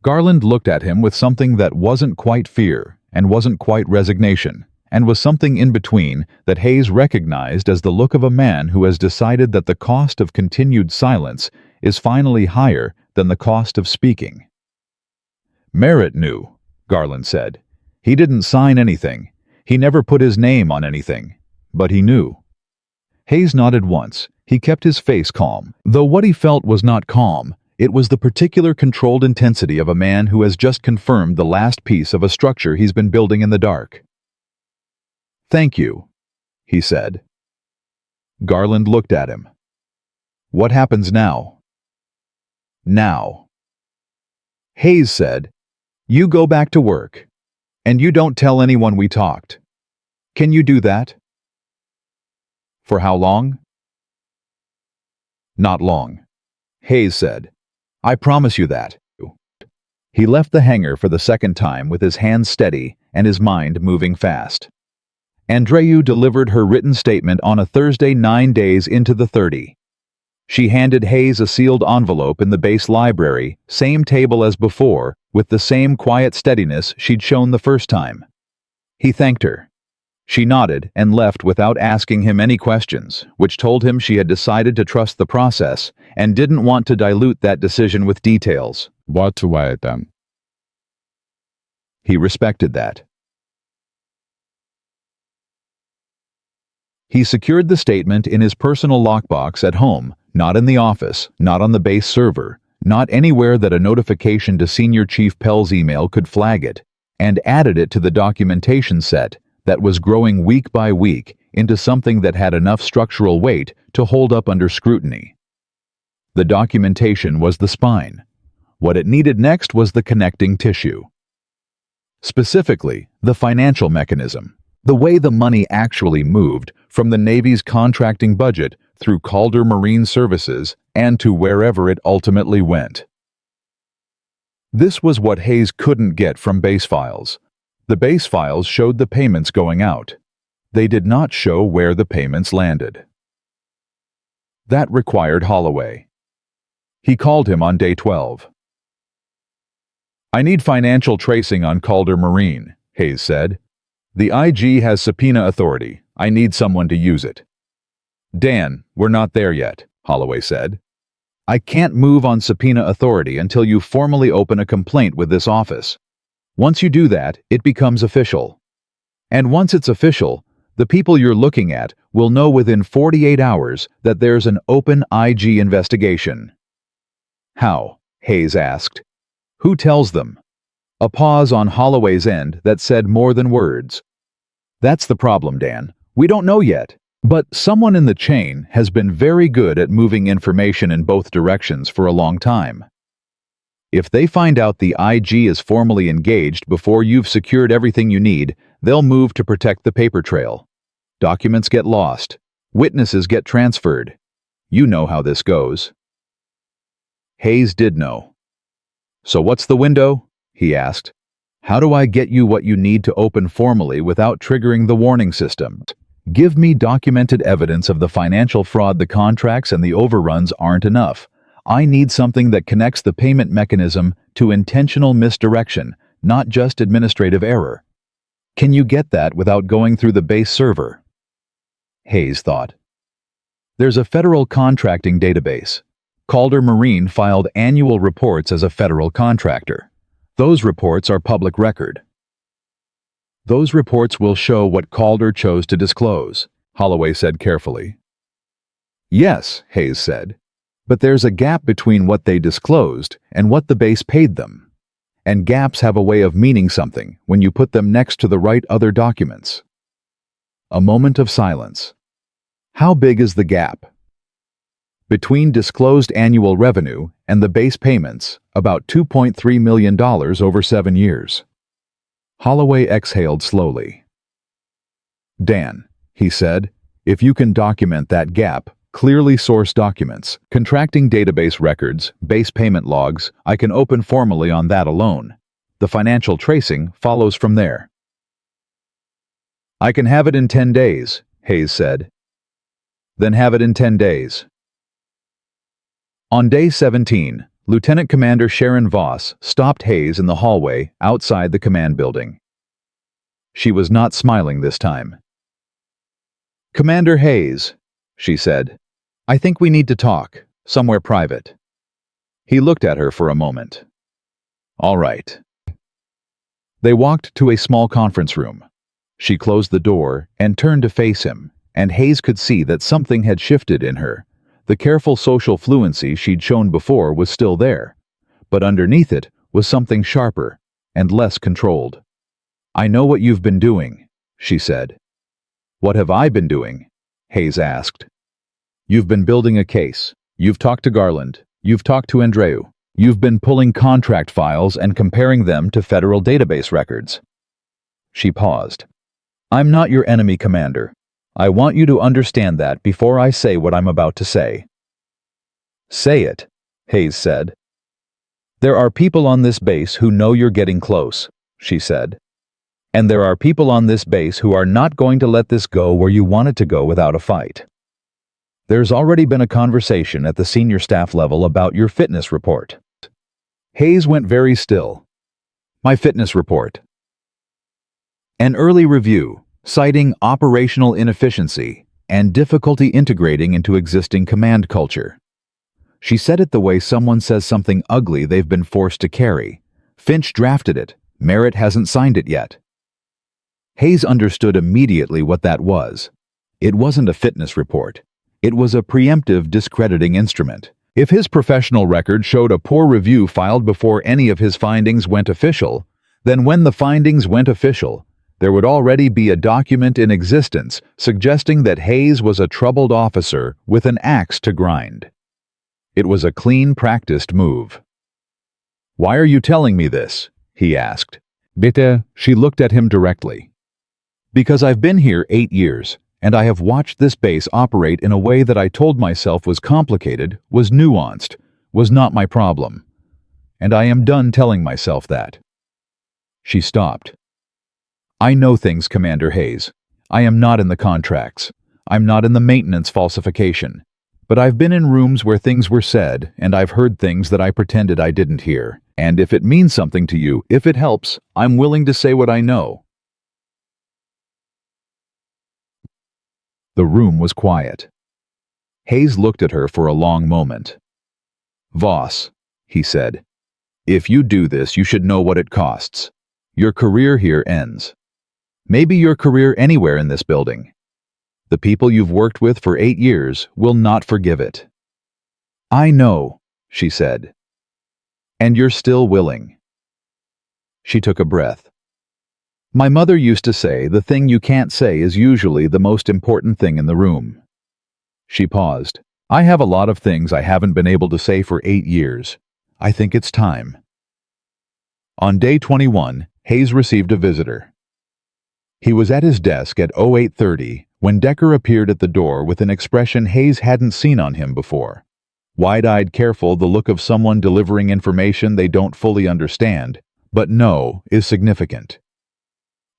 Garland looked at him with something that wasn't quite fear and wasn't quite resignation, and was something in between that Hayes recognized as the look of a man who has decided that the cost of continued silence is finally higher than the cost of speaking. "Merritt knew," Garland said. "He didn't sign anything. He never put his name on anything. But he knew." Hayes nodded once. He kept his face calm, though what he felt was not calm. It was the particular controlled intensity of a man who has just confirmed the last piece of a structure he's been building in the dark. "Thank you," he said. Garland looked at him. "What happens now?" "Now," Hayes said, "you go back to work. And you don't tell anyone we talked. Can you do that?" "For how long?" "Not long," Hayes said. "I promise you that." He left the hangar for the second time with his hands steady and his mind moving fast. Andreu delivered her written statement on a Thursday 9 days into the 30. She handed Hayes a sealed envelope in the base library, same table as before, with the same quiet steadiness she'd shown the first time. He thanked her. She nodded and left without asking him any questions, which told him she had decided to trust the process and didn't want to dilute that decision with details. He respected that. He secured the statement in his personal lockbox at home, not in the office, not on the base server, not anywhere that a notification to Senior Chief Pell's email could flag it, and added it to the documentation set that was growing week by week into something that had enough structural weight to hold up under scrutiny. The documentation was the spine. What it needed next was the connecting tissue. Specifically, the financial mechanism, the way the money actually moved from the Navy's contracting budget through Calder Marine Services and to wherever it ultimately went. This was what Hayes couldn't get from base files. The base files showed the payments going out. They did not show where the payments landed. That required Holloway. He called him on day 12. "I need financial tracing on Calder Marine," Hayes said. "The IG has subpoena authority. I need someone to use it." "Dan, we're not there yet," Holloway said. "I can't move on subpoena authority until you formally open a complaint with this office. Once you do that, it becomes official. And once it's official, the people you're looking at will know within 48 hours that there's an open IG investigation." "How?" Hayes asked. "Who tells them?" A pause on Holloway's end that said more than words. "That's the problem, Dan. We don't know yet. But someone in the chain has been very good at moving information in both directions for a long time. If they find out the IG is formally engaged before you've secured everything you need, they'll move to protect the paper trail. Documents get lost. Witnesses get transferred. You know how this goes." Hayes did know. "So what's the window?" he asked. "How do I get you what you need to open formally without triggering the warning system? Give me documented evidence of the financial fraud. The contracts and the overruns aren't enough. I need something that connects the payment mechanism to intentional misdirection, not just administrative error. Can you get that without going through the base server?" Hayes thought. "There's a federal contracting database. Calder Marine filed annual reports as a federal contractor. Those reports are public record. Those reports will show what Calder chose to disclose," Holloway said carefully. "Yes," Hayes said, "but there's a gap between what they disclosed and what the base paid them. And gaps have a way of meaning something when you put them next to the right other documents." A moment of silence. "How big is the gap?" "Between disclosed annual revenue and the base payments, about $2.3 million over 7 years. Holloway exhaled slowly. "Dan," he said, "if you can document that gap, clearly sourced documents, contracting database records, base payment logs, I can open formally on that alone. The financial tracing follows from there." "I can have it in 10 days, Hayes said. "Then have it in 10 days. On day 17, Lieutenant Commander Sharon Voss stopped Hayes in the hallway outside the command building. She was not smiling this time. "Commander Hayes," she said, "I think we need to talk, somewhere private." He looked at her for a moment. "All right." They walked to a small conference room. She closed the door and turned to face him, and Hayes could see that something had shifted in her. The careful social fluency she'd shown before was still there, but underneath it was something sharper and less controlled. "I know what you've been doing," she said. "What have I been doing?" Hayes asked. "You've been building a case. You've talked to Garland. You've talked to Andreu. You've been pulling contract files and comparing them to federal database records." She paused. "I'm not your enemy, Commander. I want you to understand that before I say what I'm about to say." "Say it," Hayes said. "There are people on this base who know you're getting close," she said. "And there are people on this base who are not going to let this go where you want it to go without a fight. There's already been a conversation at the senior staff level about your fitness report." Hayes went very still. "My fitness report." "An early review, citing operational inefficiency and difficulty integrating into existing command culture." She said it the way someone says something ugly they've been forced to carry. "Finch drafted it. Merritt hasn't signed it yet." Hayes understood immediately what that was. It wasn't a fitness report. It was a preemptive discrediting instrument, If his professional record showed a poor review filed before any of his findings went official, then when the findings went official, there would already be a document in existence suggesting that Hayes was a troubled officer with an axe to grind. It was a clean, practiced move. "Why are you telling me this?" he asked. "Bitte," she looked at him directly. "Because I've been here 8 years, and I have watched this base operate in a way that I told myself was complicated, was nuanced, was not my problem. And I am done telling myself that." She stopped. "I know things, Commander Hayes. I am not in the contracts. I'm not in the maintenance falsification. But I've been in rooms where things were said, and I've heard things that I pretended I didn't hear. And if it means something to you, if it helps, I'm willing to say what I know." The room was quiet. Hayes looked at her for a long moment. "Voss," he said, "if you do this, you should know what it costs. Your career here ends. Maybe your career anywhere in this building. The people you've worked with for 8 years will not forgive it." "I know," she said. "And you're still willing." She took a breath. "My mother used to say the thing you can't say is usually the most important thing in the room." She paused. "I have a lot of things I haven't been able to say for 8 years. I think it's time." On day 21, Hayes received a visitor. He was at his desk at 08:30 when Decker appeared at the door with an expression Hayes hadn't seen on him before. Wide-eyed, careful, the look of someone delivering information they don't fully understand, but know is significant.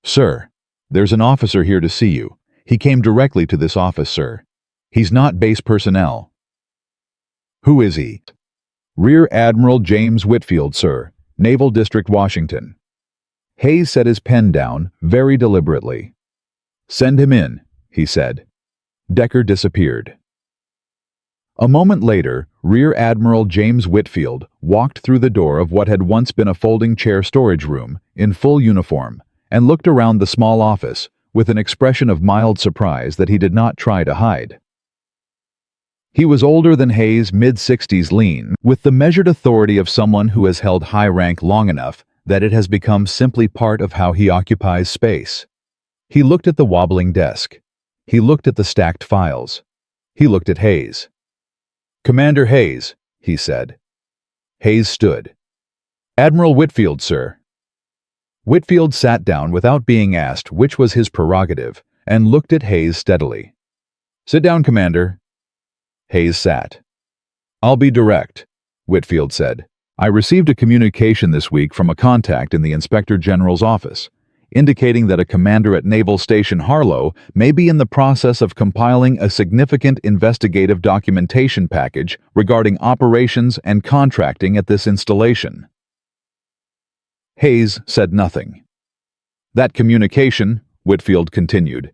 "Sir, there's an officer here to see you. He came directly to this office, sir. He's not base personnel." "Who is he?" "Rear Admiral James Whitfield, sir, Naval District, Washington." Hayes set his pen down very deliberately. "Send him in," he said. Decker disappeared. A moment later, Rear Admiral James Whitfield walked through the door of what had once been a folding chair storage room in full uniform and looked around the small office with an expression of mild surprise that he did not try to hide. He was older than Hayes, mid-60s, lean, with the measured authority of someone who has held high rank long enough that it has become simply part of how he occupies space. He looked at the wobbling desk. He looked at the stacked files. He looked at Hayes. "Commander Hayes," he said. Hayes stood. "Admiral Whitfield, sir." Whitfield sat down without being asked, which was his prerogative, and looked at Hayes steadily. "Sit down, Commander." Hayes sat. "I'll be direct," Whitfield said. "I received a communication this week from a contact in the Inspector General's office, indicating that a commander at Naval Station Harlo may be in the process of compiling a significant investigative documentation package regarding operations and contracting at this installation." Hayes said nothing. "That communication," Whitfield continued,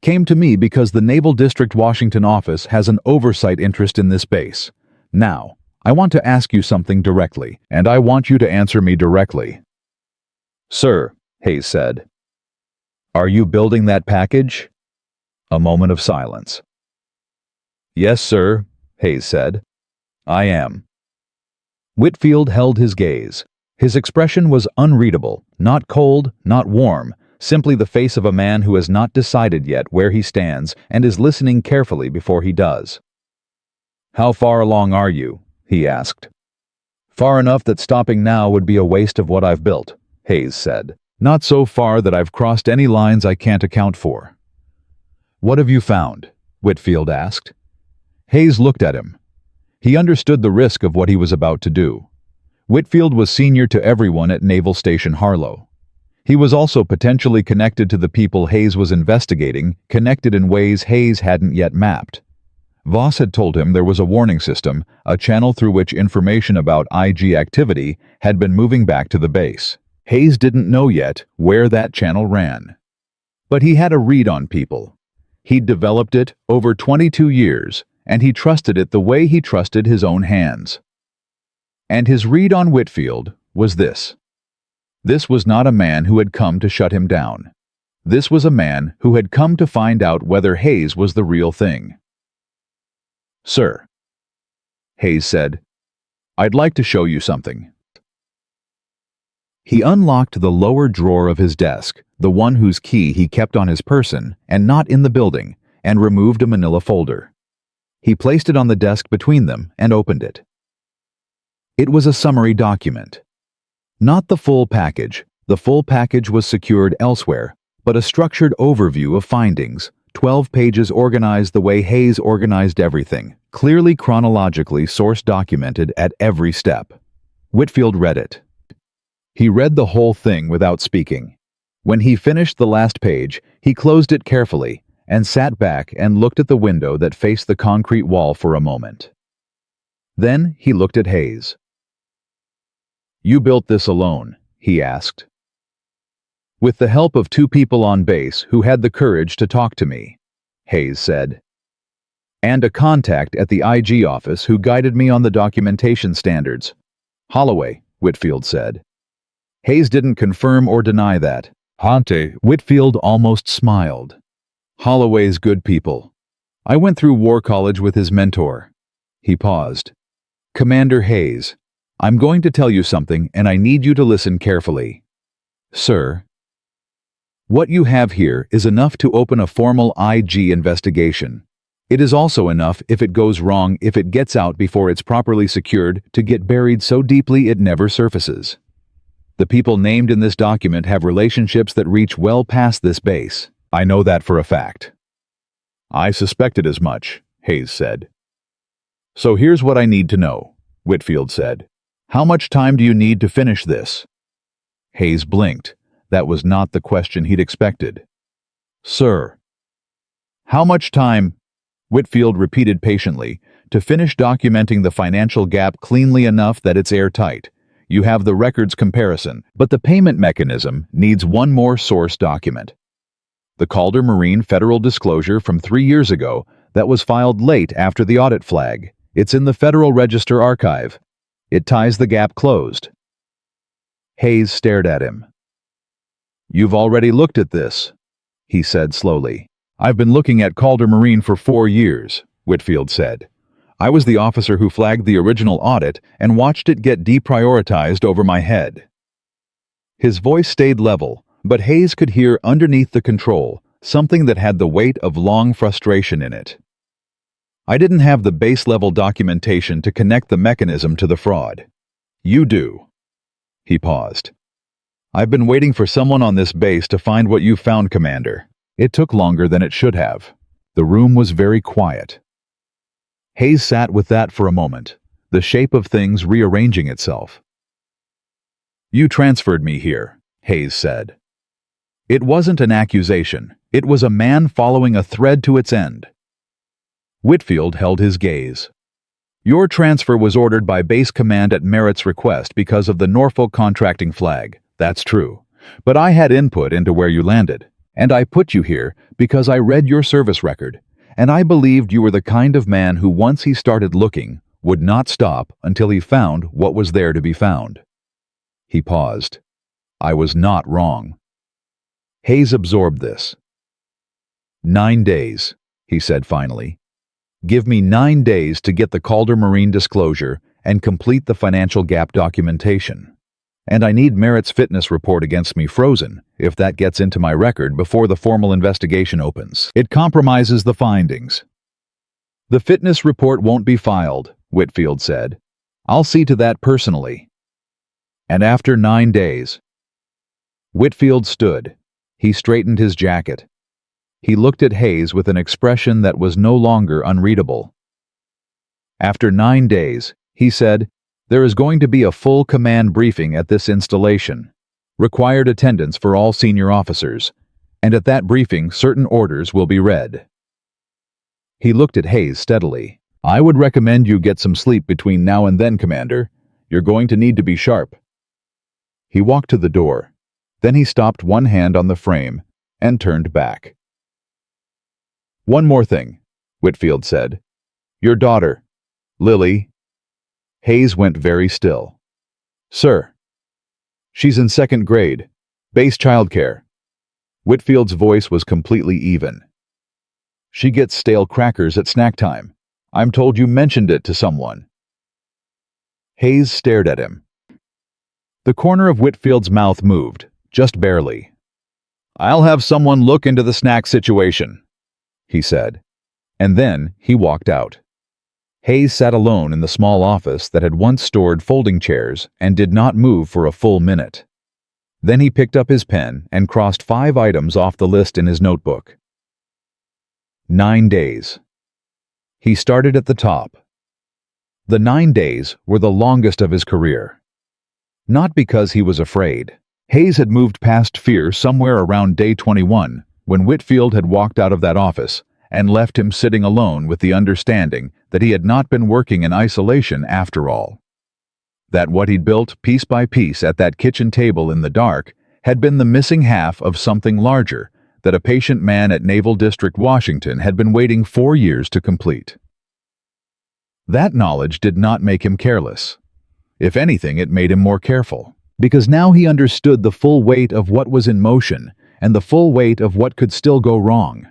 "came to me because the Naval District Washington office has an oversight interest in this base. Now, I want to ask you something directly, and I want you to answer me directly." "Sir," Hayes said, "are you building that package?" A moment of silence. "Yes, sir," Hayes said. "I am." Whitfield held his gaze. His expression was unreadable, not cold, not warm, simply the face of a man who has not decided yet where he stands and is listening carefully before he does. "How far along are you?" he asked. "Far enough that stopping now would be a waste of what I've built," Hayes said. "Not so far that I've crossed any lines I can't account for." "What have you found?" Whitfield asked. Hayes looked at him. He understood the risk of what he was about to do. Whitfield was senior to everyone at Naval Station Harlo. He was also potentially connected to the people Hayes was investigating, connected in ways Hayes hadn't yet mapped. Voss had told him there was a warning system, a channel through which information about IG activity had been moving back to the base. Hayes didn't know yet where that channel ran. But he had a read on people. He'd developed it over 22 years, and he trusted it the way he trusted his own hands. And his read on Whitfield was this. This was not a man who had come to shut him down. This was a man who had come to find out whether Hayes was the real thing. "Sir." Hayes said. "I'd like to show you something." He unlocked the lower drawer of his desk, the one whose key he kept on his person and not in the building, and removed a manila folder. He placed it on the desk between them and opened it. It was a summary document. Not the full package. The full package was secured elsewhere, but a structured overview of findings, 12 pages organized the way Hayes organized everything, clearly chronologically source documented at every step. Whitfield read it. He read the whole thing without speaking. When he finished the last page, he closed it carefully and sat back and looked at the window that faced the concrete wall for a moment. Then he looked at Hayes. "You built this alone?" he asked. "With the help of 2 people on base who had the courage to talk to me," Hayes said. "And a contact at the IG office who guided me on the documentation standards." "Holloway," Whitfield said. Hayes didn't confirm or deny that. Whitfield almost smiled. "Holloway's good people. I went through war college with his mentor." He paused. "Commander Hayes, I'm going to tell you something and I need you to listen carefully." "Sir?" "What you have here is enough to open a formal IG investigation. It is also enough, if it goes wrong, if it gets out before it's properly secured, to get buried so deeply it never surfaces. The people named in this document have relationships that reach well past this base. I know that for a fact." "I suspected as much," Hayes said. "So here's what I need to know," Whitfield said. "How much time do you need to finish this?" Hayes blinked. That was not the question he'd expected. "Sir." "How much time," Whitfield repeated patiently, "to finish documenting the financial gap cleanly enough that it's airtight? You have the records comparison, but the payment mechanism needs one more source document. The Calder Marine Federal Disclosure from 3 years ago that was filed late after the audit flag. It's in the Federal Register archive. It ties the gap closed." Hayes stared at him. "You've already looked at this," he said slowly. "I've been looking at Calder Marine for 4 years, Whitfield said. "I was the officer who flagged the original audit and watched it get deprioritized over my head." His voice stayed level, but Hayes could hear underneath the control something that had the weight of long frustration in it. "I didn't have the base-level documentation to connect the mechanism to the fraud. You do." He paused. "I've been waiting for someone on this base to find what you found, Commander. It took longer than it should have." The room was very quiet. Hayes sat with that for a moment, the shape of things rearranging itself. "You transferred me here," Hayes said. It wasn't an accusation. It was a man following a thread to its end. Whitfield held his gaze. "Your transfer was ordered by Base Command at Merritt's request because of the Norfolk contracting flag. That's true. But I had input into where you landed, and I put you here because I read your service record, and I believed you were the kind of man who, once he started looking, would not stop until he found what was there to be found." He paused. "I was not wrong." Hayes absorbed this. "9 days, he said finally. "Give me 9 days to get the Calder Marine disclosure and complete the financial gap documentation. And I need Merritt's fitness report against me frozen, if that gets into my record before the formal investigation opens. It compromises the findings." "The fitness report won't be filed," Whitfield said. "I'll see to that personally." "And after 9 days?" Whitfield stood. He straightened his jacket. He looked at Hayes with an expression that was no longer unreadable. "After 9 days, he said, there is going to be a full command briefing at this installation. Required attendance for all senior officers. And at that briefing, certain orders will be read." He looked at Hayes steadily. "I would recommend you get some sleep between now and then, Commander. You're going to need to be sharp." He walked to the door. Then he stopped one hand on the frame and turned back. "One more thing," Whitfield said. "Your daughter, Lily." Hayes went very still. "Sir." "She's in 2nd grade. Base childcare." Whitfield's voice was completely even. "She gets stale crackers at snack time. I'm told you mentioned it to someone." Hayes stared at him. The corner of Whitfield's mouth moved, just barely. "I'll have someone look into the snack situation," he said. And then he walked out. Hayes sat alone in the small office that had once stored folding chairs and did not move for a full minute. Then he picked up his pen and crossed 5 items off the list in his notebook. 9 days. He started at the top. The 9 days were the longest of his career. Not because he was afraid. Hayes had moved past fear somewhere around day 21, when Whitfield had walked out of that office and left him sitting alone with the understanding that he had not been working in isolation after all. That what he'd built piece by piece at that kitchen table in the dark had been the missing half of something larger that a patient man at Naval District, Washington had been waiting 4 years to complete. That knowledge did not make him careless. If anything, it made him more careful, because now he understood the full weight of what was in motion and the full weight of what could still go wrong.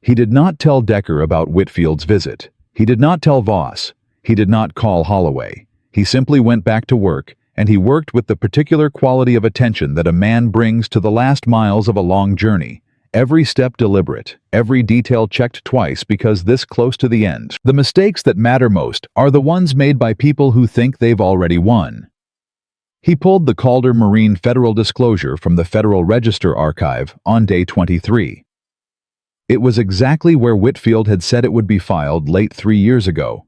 He did not tell Decker about Whitfield's visit. He did not tell Voss. He did not call Holloway. He simply went back to work, and he worked with the particular quality of attention that a man brings to the last miles of a long journey. Every step deliberate, every detail checked twice, because this close to the end, the mistakes that matter most are the ones made by people who think they've already won. He pulled the Calder Marine Federal Disclosure from the Federal Register archive on day 23. It was exactly where Whitfield had said it would be filed late 3 years ago,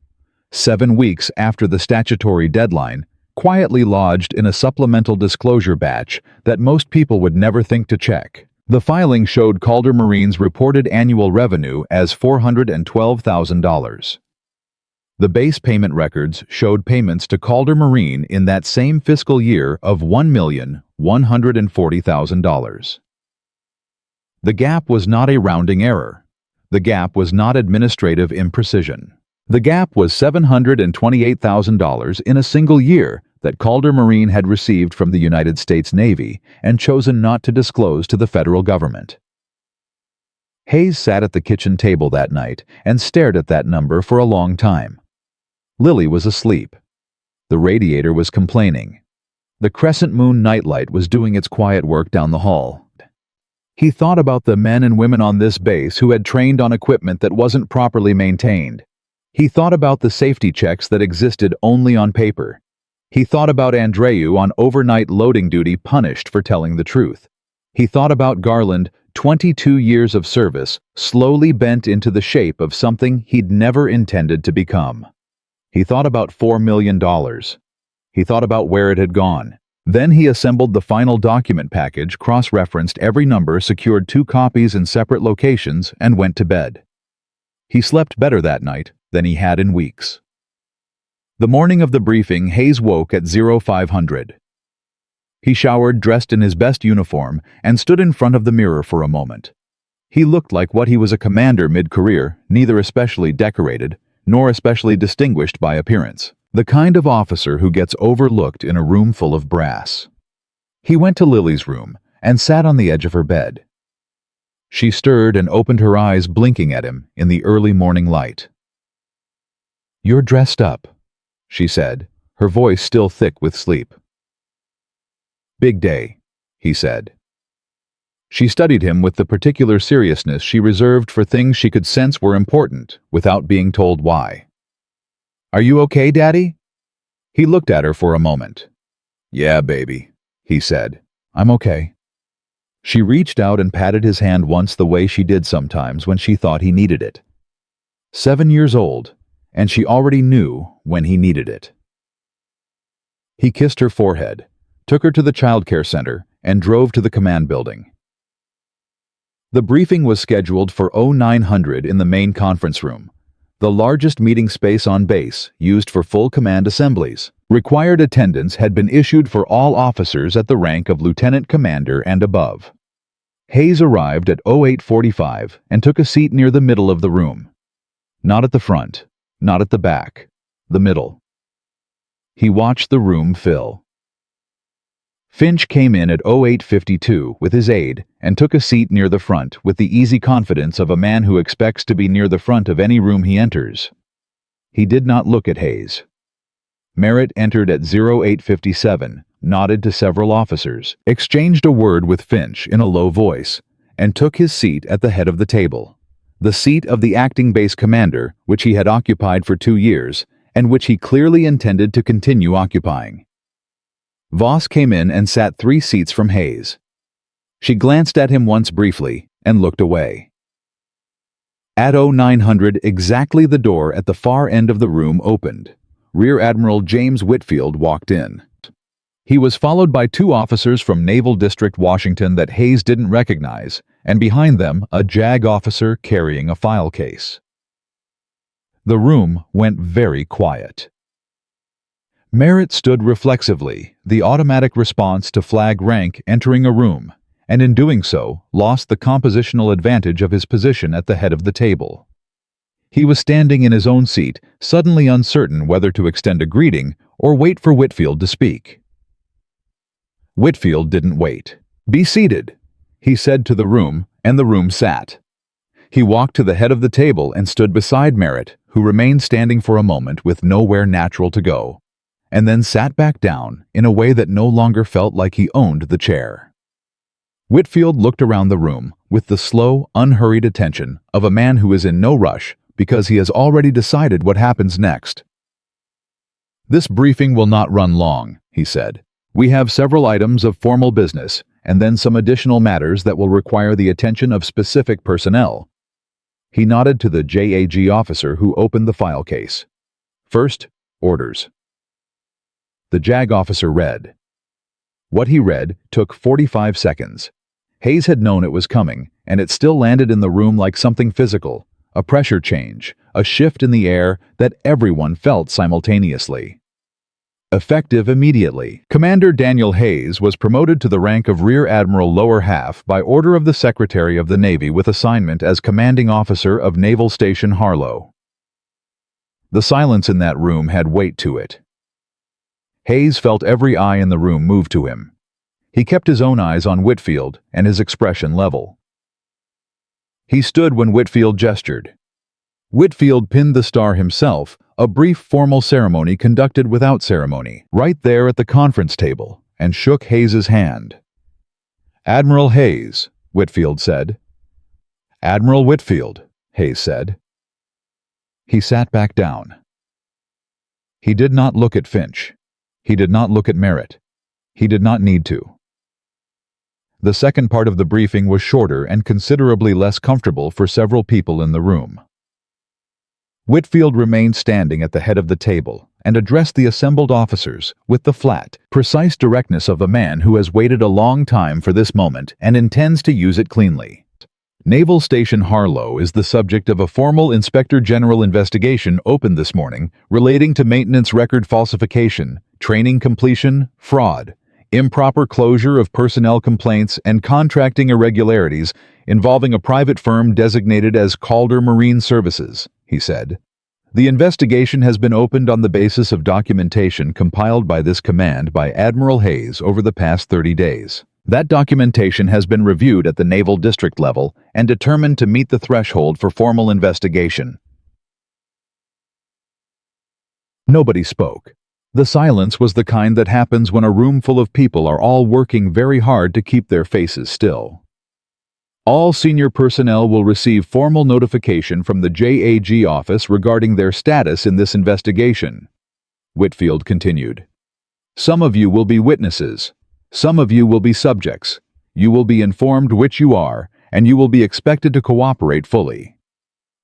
7 weeks after the statutory deadline, quietly lodged in a supplemental disclosure batch that most people would never think to check. The filing showed Calder Marine's reported annual revenue as $412,000. The base payment records showed payments to Calder Marine in that same fiscal year of $1,140,000. The gap was not a rounding error. The gap was not administrative imprecision. The gap was $728,000 in a single year that Calder Marine had received from the United States Navy and chosen not to disclose to the federal government. Hayes sat at the kitchen table that night and stared at that number for a long time. Lily was asleep. The radiator was complaining. The crescent moon nightlight was doing its quiet work down the hall. He thought about the men and women on this base who had trained on equipment that wasn't properly maintained. He thought about the safety checks that existed only on paper. He thought about Andreu on overnight loading duty, punished for telling the truth. He thought about Garland, 22 years of service, slowly bent into the shape of something he'd never intended to become. He thought about $4 million. He thought about where it had gone. Then he assembled the final document package, cross-referenced every number, secured 2 copies in separate locations, and went to bed. He slept better that night than he had in weeks. The morning of the briefing, Hayes woke at 0500. He showered, dressed in his best uniform, and stood in front of the mirror for a moment. He looked like what he was, a commander mid-career, neither especially decorated, nor especially distinguished by appearance. The kind of officer who gets overlooked in a room full of brass. He went to Lily's room and sat on the edge of her bed. She stirred and opened her eyes, blinking at him in the early morning light. "You're dressed up," she said, her voice still thick with sleep. "Big day," he said. She studied him with the particular seriousness she reserved for things she could sense were important, without being told why. "Are you okay, Daddy?" He looked at her for a moment. "Yeah, baby," he said. "I'm okay." She reached out and patted his hand once, the way she did sometimes when she thought he needed it. 7 years old, and she already knew when he needed it. He kissed her forehead, took her to the childcare center, and drove to the command building. The briefing was scheduled for 0900 in the main conference room, the largest meeting space on base, used for full command assemblies. Required attendance had been issued for all officers at the rank of lieutenant commander and above. Hayes arrived at 0845 and took a seat near the middle of the room. Not at the front, not at the back, the middle. He watched the room fill. Finch came in at 0852 with his aide and took a seat near the front with the easy confidence of a man who expects to be near the front of any room he enters. He did not look at Hayes. Merritt entered at 0857, nodded to several officers, exchanged a word with Finch in a low voice, and took his seat at the head of the table. The seat of the acting base commander, which he had occupied for 2 years, and which he clearly intended to continue occupying. Voss came in and sat 3 seats from Hayes. She glanced at him once briefly and looked away. At 0900 exactly, the door at the far end of the room opened. Rear Admiral James Whitfield walked in. He was followed by 2 officers from Naval District, Washington that Hayes didn't recognize, and behind them a JAG officer carrying a file case. The room went very quiet. Merritt stood reflexively, the automatic response to flag rank entering a room, and in doing so, lost the compositional advantage of his position at the head of the table. He was standing in his own seat, suddenly uncertain whether to extend a greeting or wait for Whitfield to speak. Whitfield didn't wait. "Be seated," he said to the room, and the room sat. He walked to the head of the table and stood beside Merritt, who remained standing for a moment with nowhere natural to go, and then sat back down in a way that no longer felt like he owned the chair. Whitfield looked around the room with the slow, unhurried attention of a man who is in no rush because he has already decided what happens next. "This briefing will not run long," he said. "We have several items of formal business, and then some additional matters that will require the attention of specific personnel." He nodded to the JAG officer who opened the file case. "First, orders." The JAG officer read. What he read took 45 seconds. Hayes had known it was coming, and it still landed in the room like something physical, a pressure change, a shift in the air that everyone felt simultaneously. Effective immediately, Commander Daniel Hayes was promoted to the rank of Rear Admiral Lower Half by order of the Secretary of the Navy with assignment as Commanding Officer of Naval Station Harlo. The silence in that room had weight to it. Hayes felt every eye in the room move to him. He kept his own eyes on Whitfield and his expression level. He stood when Whitfield gestured. Whitfield pinned the star himself, a brief formal ceremony conducted without ceremony, right there at the conference table, and shook Hayes's hand. "Admiral Hayes," Whitfield said. "Admiral Whitfield," Hayes said. He sat back down. He did not look at Finch. He did not look at Merritt. He did not need to. The second part of the briefing was shorter and considerably less comfortable for several people in the room. Whitfield remained standing at the head of the table and addressed the assembled officers with the flat, precise directness of a man who has waited a long time for this moment and intends to use it cleanly. Naval Station Harlo is the subject of a formal Inspector General investigation opened this morning relating to maintenance record falsification, training completion, fraud, improper closure of personnel complaints, and contracting irregularities involving a private firm designated as Calder Marine Services, he said. The investigation has been opened on the basis of documentation compiled by this command by Admiral Hayes over the past 30 days. That documentation has been reviewed at the Naval District level and determined to meet the threshold for formal investigation. Nobody spoke. The silence was the kind that happens when a room full of people are all working very hard to keep their faces still. All senior personnel will receive formal notification from the JAG office regarding their status in this investigation, Whitfield continued. Some of you will be witnesses. Some of you will be subjects. You will be informed which you are, and you will be expected to cooperate fully.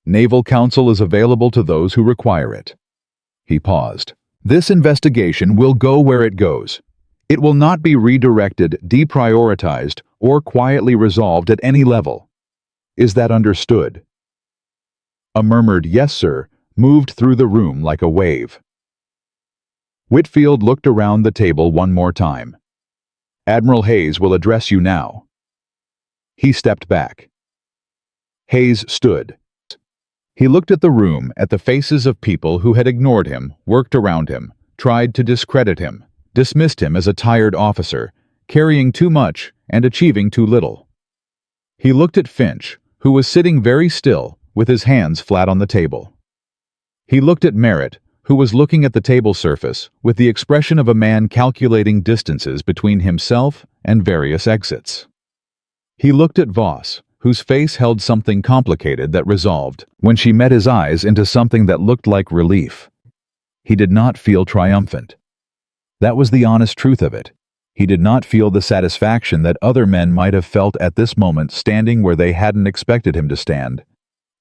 Naval counsel is available to those who require it. He paused. This investigation will go where it goes. It will not be redirected, deprioritized, or quietly resolved at any level. Is that understood? A murmured "yes, sir" moved through the room like a wave. Whitfield looked around the table one more time. Admiral Hayes will address you now. He stepped back. Hayes stood. He looked at the room, at the faces of people who had ignored him, worked around him, tried to discredit him, dismissed him as a tired officer, carrying too much and achieving too little. He looked at Finch, who was sitting very still, with his hands flat on the table. He looked at Merritt, who was looking at the table surface with the expression of a man calculating distances between himself and various exits. He looked at Voss, whose face held something complicated that resolved when she met his eyes into something that looked like relief. He did not feel triumphant. That was the honest truth of it. He did not feel the satisfaction that other men might have felt at this moment, standing where they hadn't expected him to stand,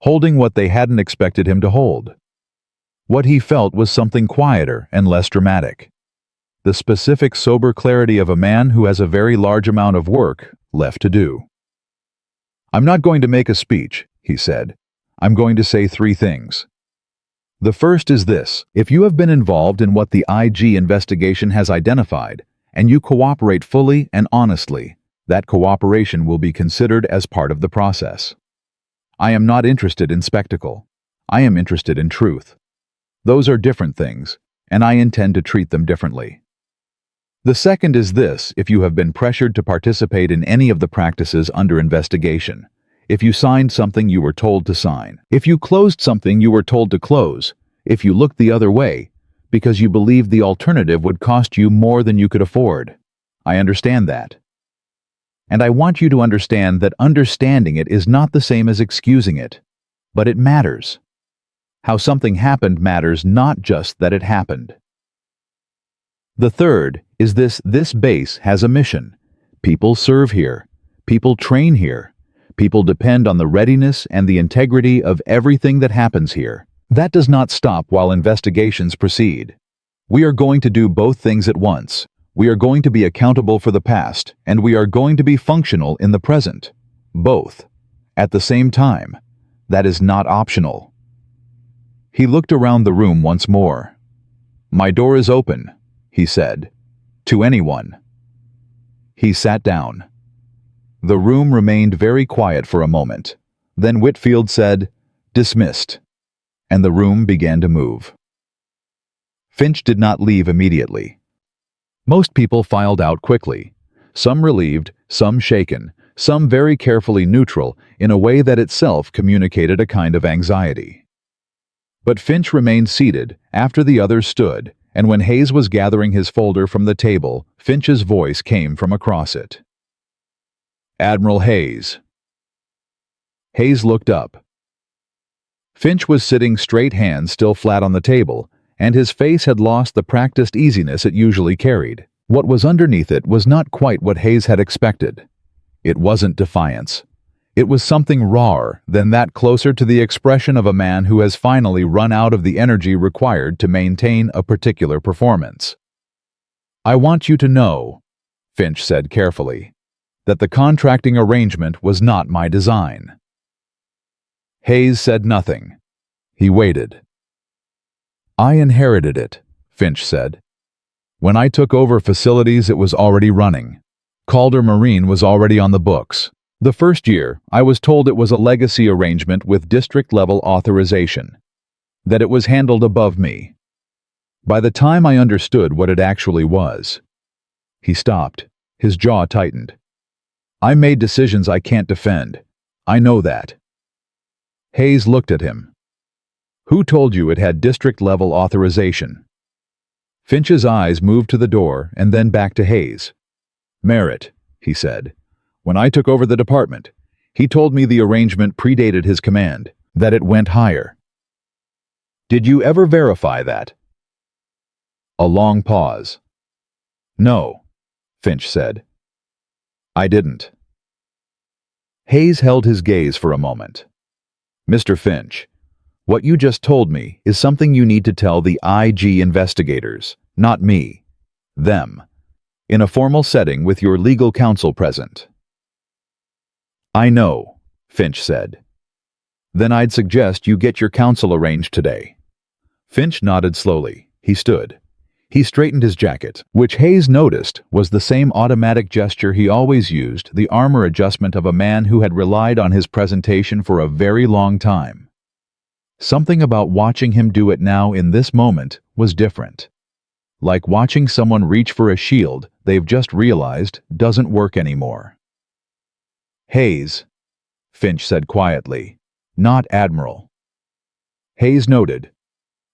holding what they hadn't expected him to hold. What he felt was something quieter and less dramatic. The specific, sober clarity of a man who has a very large amount of work left to do. "I'm not going to make a speech," he said. "I'm going to say 3 things. The first is this: if you have been involved in what the IG investigation has identified, and you cooperate fully and honestly, that cooperation will be considered as part of the process. I am not interested in spectacle. I am interested in truth. Those are different things, and I intend to treat them differently. The second is this: if you have been pressured to participate in any of the practices under investigation, if you signed something you were told to sign, if you closed something you were told to close, if you looked the other way, because you believed the alternative would cost you more than you could afford. I understand that. And I want you to understand that understanding it is not the same as excusing it, but it matters. How something happened matters, not just that it happened. The third is this: this base has a mission. People serve here. People train here. People depend on the readiness and the integrity of everything that happens here. That does not stop while investigations proceed. We are going to do both things at once. We are going to be accountable for the past, and we are going to be functional in the present. Both. At the same time. That is not optional." He looked around the room once more. "My door is open," he said. "To anyone." He sat down. The room remained very quiet for a moment. Then Whitfield said, "Dismissed," and the room began to move. Finch did not leave immediately. Most people filed out quickly, some relieved, some shaken, some very carefully neutral in a way that itself communicated a kind of anxiety. But Finch remained seated after the others stood, and when Hayes was gathering his folder from the table, Finch's voice came from across it. "Admiral Hayes." Hayes looked up. Finch was sitting straight, hands still flat on the table, and his face had lost the practiced easiness it usually carried. What was underneath it was not quite what Hayes had expected. It wasn't defiance. It was something rawer than that, closer to the expression of a man who has finally run out of the energy required to maintain a particular performance. "I want you to know," Finch said carefully, "that the contracting arrangement was not my design." Hayes said nothing. He waited. "I inherited it," Finch said. "When I took over facilities, it was already running. Calder Marine was already on the books. The first year, I was told it was a legacy arrangement with district-level authorization, that it was handled above me. By the time I understood what it actually was..." He stopped. His jaw tightened. "I made decisions I can't defend. I know that." Hayes looked at him. "Who told you it had district-level authorization?" Finch's eyes moved to the door and then back to Hayes. "Merritt," he said. "When I took over the department, he told me the arrangement predated his command, that it went higher. Did you ever verify that?" A long pause. "No," Finch said. "I didn't." Hayes held his gaze for a moment. "Mr. Finch, what you just told me is something you need to tell the IG investigators, not me. Them. In a formal setting with your legal counsel present." "I know," Finch said. "Then I'd suggest you get your counsel arranged today." Finch nodded slowly. He stood. He straightened his jacket, which Hayes noticed was the same automatic gesture he always used, the armor adjustment of a man who had relied on his presentation for a very long time. Something about watching him do it now in this moment was different. Like watching someone reach for a shield they've just realized doesn't work anymore. "Hayes," Finch said quietly, "not Admiral." Hayes noted.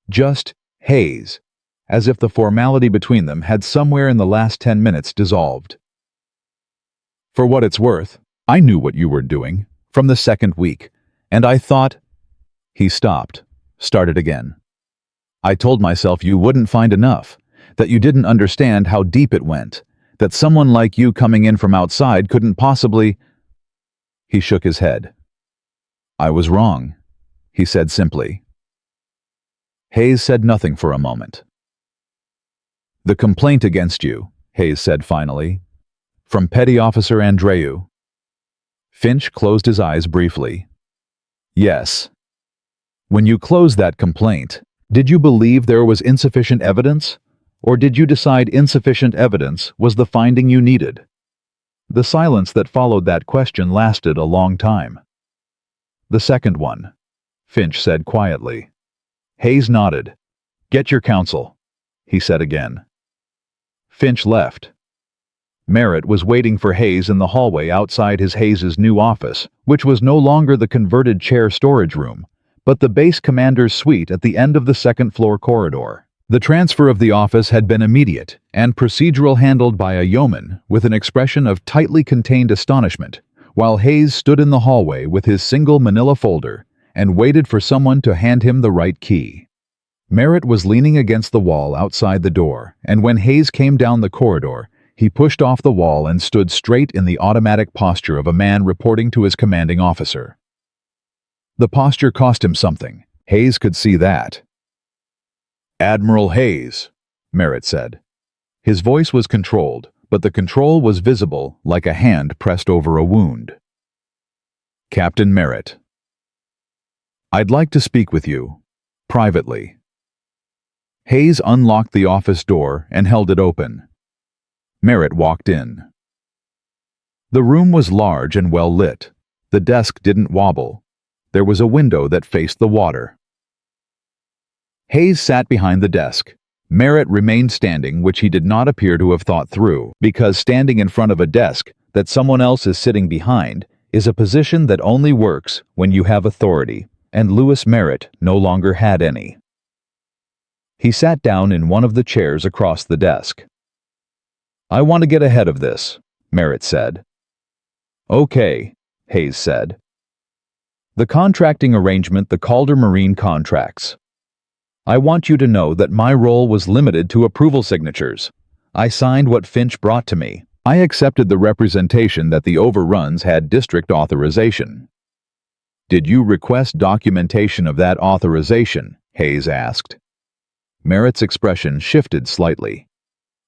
"Just Hayes, as if the formality between them had somewhere in the last 10 minutes dissolved. For what it's worth, I knew what you were doing from the second week, and I thought... He stopped, started again. I told myself you wouldn't find enough, that you didn't understand how deep it went, that someone like you coming in from outside couldn't possibly... He shook his head. I was wrong, he said simply. Hayes said nothing for a moment. The complaint against you, Hayes said finally, from Petty Officer Andreu. Finch closed his eyes briefly. Yes. When you closed that complaint, did you believe there was insufficient evidence, or did you decide insufficient evidence was the finding you needed? The silence that followed that question lasted a long time. The second one, Finch said quietly. Hayes nodded. Get your counsel, he said again. Finch left. Merritt was waiting for Hayes in the hallway outside Hayes's new office, which was no longer the converted chair storage room, but the base commander's suite at the end of the second-floor corridor. The transfer of the office had been immediate and procedural, handled by a yeoman with an expression of tightly contained astonishment, while Hayes stood in the hallway with his single manila folder and waited for someone to hand him the right key. Merritt was leaning against the wall outside the door, and when Hayes came down the corridor, he pushed off the wall and stood straight in the automatic posture of a man reporting to his commanding officer. The posture cost him something. Hayes could see that. Admiral Hayes, Merritt said. His voice was controlled, but the control was visible like a hand pressed over a wound. Captain Merritt. I'd like to speak with you, privately. Hayes unlocked the office door and held it open. Merritt walked in. The room was large and well lit. The desk didn't wobble. There was a window that faced the water. Hayes sat behind the desk. Merritt remained standing, which he did not appear to have thought through, because standing in front of a desk that someone else is sitting behind is a position that only works when you have authority, and Lewis Merritt no longer had any. He sat down in one of the chairs across the desk. I want to get ahead of this, Merritt said. Okay, Hayes said. The contracting arrangement, the Calder Marine contracts. I want you to know that my role was limited to approval signatures. I signed what Finch brought to me. I accepted the representation that the overruns had district authorization. Did you request documentation of that authorization? Hayes asked. Merritt's expression shifted slightly.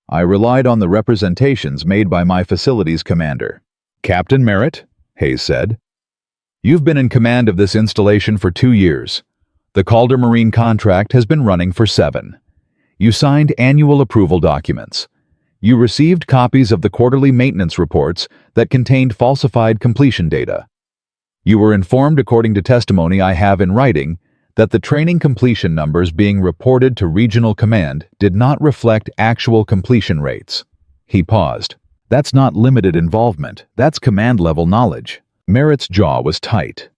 I relied on the representations made by my facilities commander. Captain Merritt, Hayes said. You've been in command of this installation for 2 years. The Calder Marine contract has been running for 7. You signed annual approval documents. You received copies of the quarterly maintenance reports that contained falsified completion data. You were informed, according to testimony I have in writing, that the training completion numbers being reported to Regional Command did not reflect actual completion rates. He paused. That's not limited involvement. That's command-level knowledge. Merritt's jaw was tight.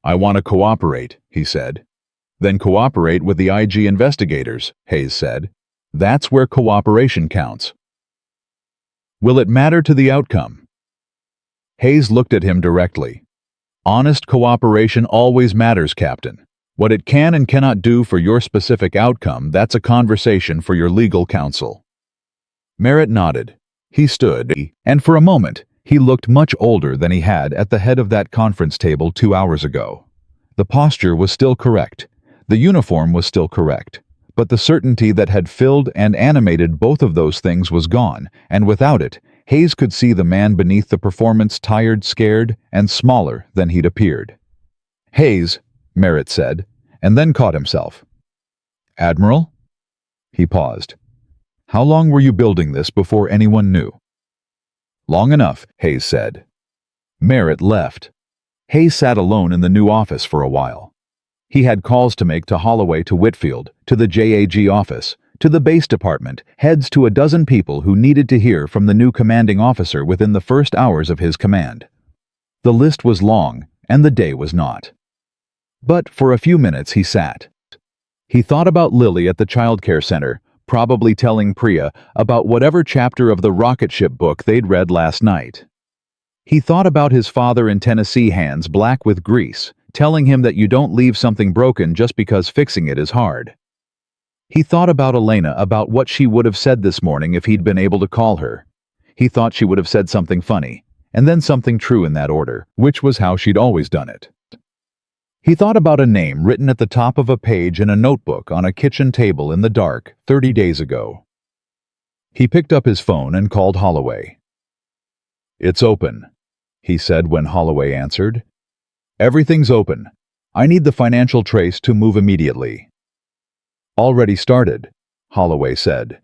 I want to cooperate, he said. Then cooperate with the IG investigators, Hayes said. That's where cooperation counts. Will it matter to the outcome? Hayes looked at him directly. Honest cooperation always matters, Captain. What it can and cannot do for your specific outcome, that's a conversation for your legal counsel. Merritt nodded. He stood, and for a moment, he looked much older than he had at the head of that conference table 2 hours ago. The posture was still correct. The uniform was still correct. But the certainty that had filled and animated both of those things was gone, and without it, Hayes could see the man beneath the performance tired, scared, and smaller than he'd appeared. Hayes, Merritt said, and then caught himself. Admiral? He paused. How long were you building this before anyone knew? Long enough, Hayes said. Merritt left. Hayes sat alone in the new office for a while. He had calls to make to Holloway, to Whitfield, to the JAG office, to the base department, heads to a dozen people who needed to hear from the new commanding officer within the first hours of his command. The list was long, and the day was not. But for a few minutes he sat. He thought about Lily at the childcare center, probably telling Priya about whatever chapter of the rocket ship book they'd read last night. He thought about his father in Tennessee, hands black with grease, telling him that you don't leave something broken just because fixing it is hard. He thought about Elena, about what she would have said this morning if he'd been able to call her. He thought she would have said something funny, and then something true in that order, which was how she'd always done it. He thought about a name written at the top of a page in a notebook on a kitchen table in the dark 30 days ago. He picked up his phone and called Holloway. "It's open," he said when Holloway answered. "Everything's open. I need the financial trace to move immediately." "Already started," Holloway said.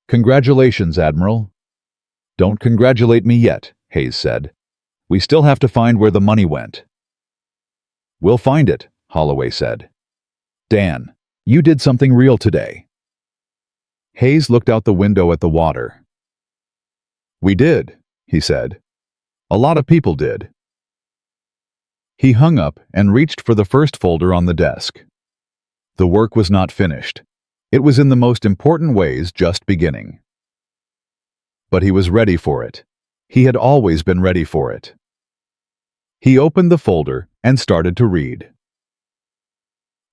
"Congratulations, Admiral." "Don't congratulate me yet," Hayes said. "We still have to find where the money went." "We'll find it," Holloway said. "Dan, you did something real today." Hayes looked out the window at the water. "We did," he said. "A lot of people did." He hung up and reached for the first folder on the desk. The work was not finished. It was in the most important ways just beginning. But he was ready for it. He had always been ready for it. He opened the folder and started to read.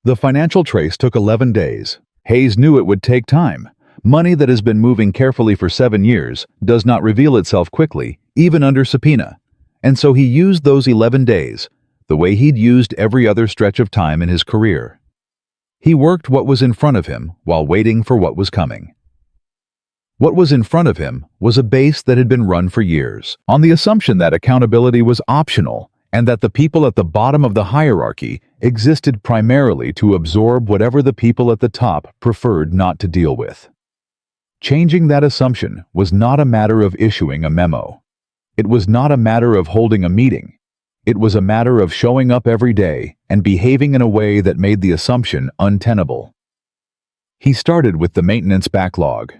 The financial trace took 11 days. Hayes knew it would take time. Money that has been moving carefully for 7 years does not reveal itself quickly, even under subpoena. And so he used those 11 days, the way he'd used every other stretch of time in his career. He worked what was in front of him while waiting for what was coming. What was in front of him was a base that had been run for years, on the assumption that accountability was optional and that the people at the bottom of the hierarchy existed primarily to absorb whatever the people at the top preferred not to deal with. Changing that assumption was not a matter of issuing a memo. It was not a matter of holding a meeting. It was a matter of showing up every day and behaving in a way that made the assumption untenable. He started with the maintenance backlog.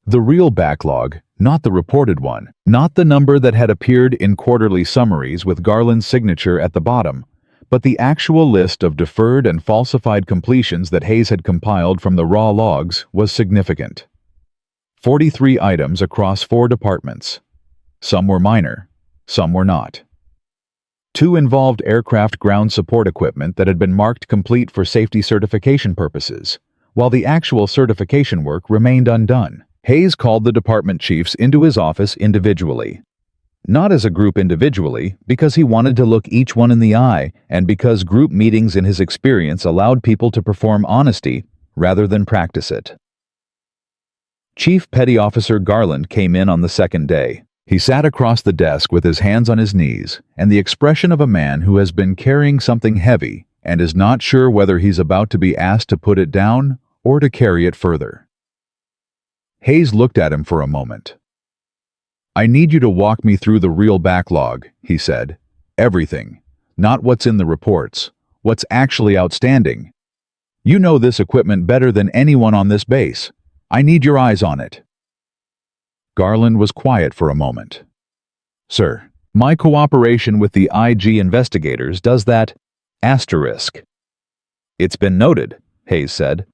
The real backlog, not the reported one, not the number that had appeared in quarterly summaries with Garland's signature at the bottom, but the actual list of deferred and falsified completions that Hayes had compiled from the raw logs was significant. 43 items across 4 departments. Some were minor, some were not. 2 involved aircraft ground support equipment that had been marked complete for safety certification purposes, while the actual certification work remained undone. Hayes called the department chiefs into his office individually. Not as a group individually, because he wanted to look each one in the eye, and because group meetings in his experience allowed people to perform honesty rather than practice it. Chief Petty Officer Garland came in on the second day. He sat across the desk with his hands on his knees and the expression of a man who has been carrying something heavy and is not sure whether he's about to be asked to put it down or to carry it further. Hayes looked at him for a moment. "I need you to walk me through the real backlog," he said. "Everything. Not what's in the reports. What's actually outstanding. You know this equipment better than anyone on this base. I need your eyes on it." Garland was quiet for a moment. "Sir, my cooperation with the IG investigators does that. Asterisk." "It's been noted," Hayes said.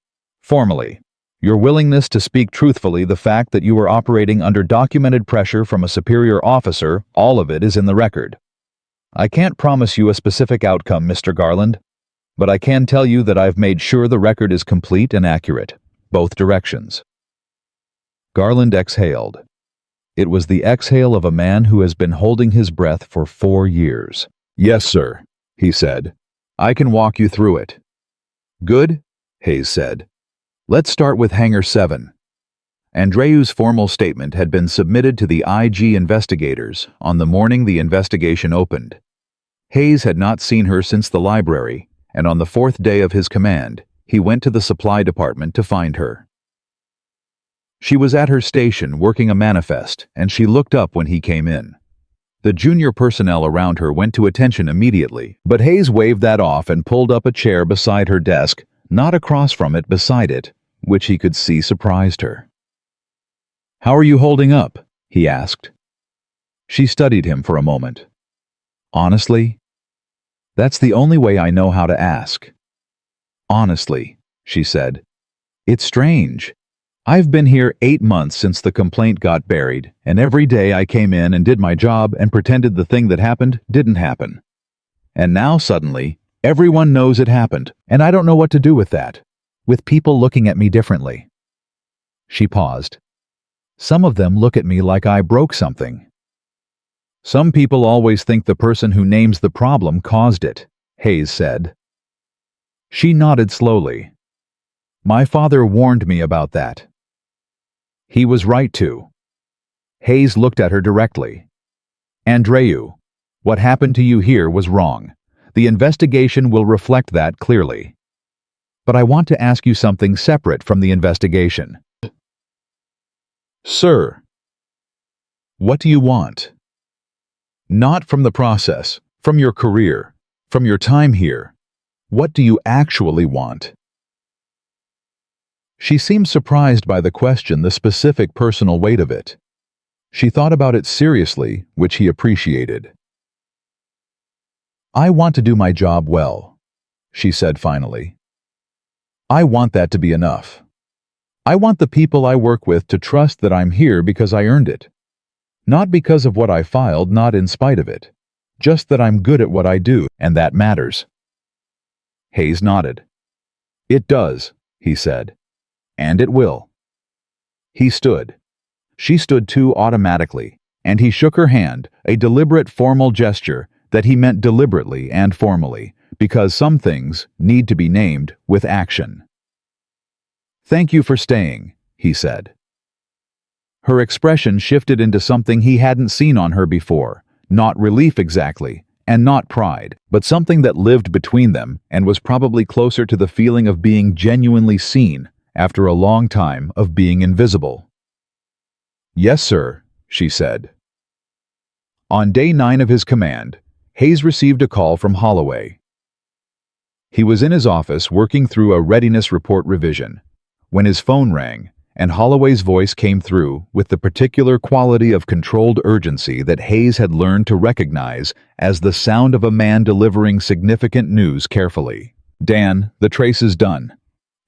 "Formally. Your willingness to speak truthfully, the fact that you were operating under documented pressure from a superior officer, all of it is in the record. I can't promise you a specific outcome, Mr. Garland, but I can tell you that I've made sure the record is complete and accurate, both directions." Garland exhaled. It was the exhale of a man who has been holding his breath for 4 years. "Yes, sir," he said. "I can walk you through it." "Good," Hayes said. "Let's start with Hangar 7. Andreu's formal statement had been submitted to the IG investigators on the morning the investigation opened. Hayes had not seen her since the library, and on the 4th day of his command, he went to the supply department to find her. She was at her station working a manifest, and she looked up when he came in. The junior personnel around her went to attention immediately, but Hayes waved that off and pulled up a chair beside her desk, not across from it, beside it, which he could see surprised her. "How are you holding up?" he asked. She studied him for a moment. "Honestly? That's the only way I know how to ask. Honestly," she said. It's strange. I've been here 8 months since the complaint got buried, and every day I came in and did my job and pretended the thing that happened didn't happen. And now suddenly, everyone knows it happened, and I don't know what to do with that, with people looking at me differently. She paused. Some of them look at me like I broke something. Some people always think the person who names the problem caused it, Hayes said. She nodded slowly. My father warned me about that. He was right to. Hayes looked at her directly. Andreu, what happened to you here was wrong. The investigation will reflect that clearly. But I want to ask you something separate from the investigation. Sir. What do you want? Not from the process, from your career, from your time here. What do you actually want? She seemed surprised by the question, the specific personal weight of it. She thought about it seriously, which he appreciated. I want to do my job well, she said finally. I want that to be enough. I want the people I work with to trust that I'm here because I earned it. Not because of what I filed, not in spite of it. Just that I'm good at what I do, and that matters. Hayes nodded. It does, he said. And it will. He stood. She stood too automatically, and he shook her hand, a deliberate formal gesture that he meant deliberately and formally, because some things need to be named with action. Thank you for staying, he said. Her expression shifted into something he hadn't seen on her before, not relief exactly, and not pride, but something that lived between them and was probably closer to the feeling of being genuinely seen after a long time of being invisible. Yes, sir, she said. On day 9 of his command, Hayes received a call from Holloway. He was in his office working through a readiness report revision when his phone rang, and Holloway's voice came through with the particular quality of controlled urgency that Hayes had learned to recognize as the sound of a man delivering significant news carefully. Dan, the trace is done.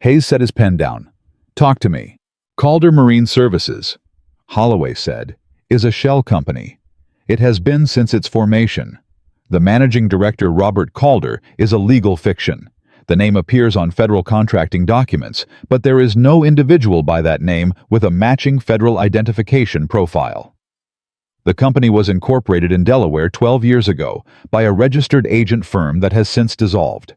Hayes set his pen down. Talk to me. Calder Marine Services, Holloway said, is a shell company. It has been since its formation. The managing director, Robert Calder, is a legal fiction. The name appears on federal contracting documents, but there is no individual by that name with a matching federal identification profile. The company was incorporated in Delaware 12 years ago by a registered agent firm that has since dissolved.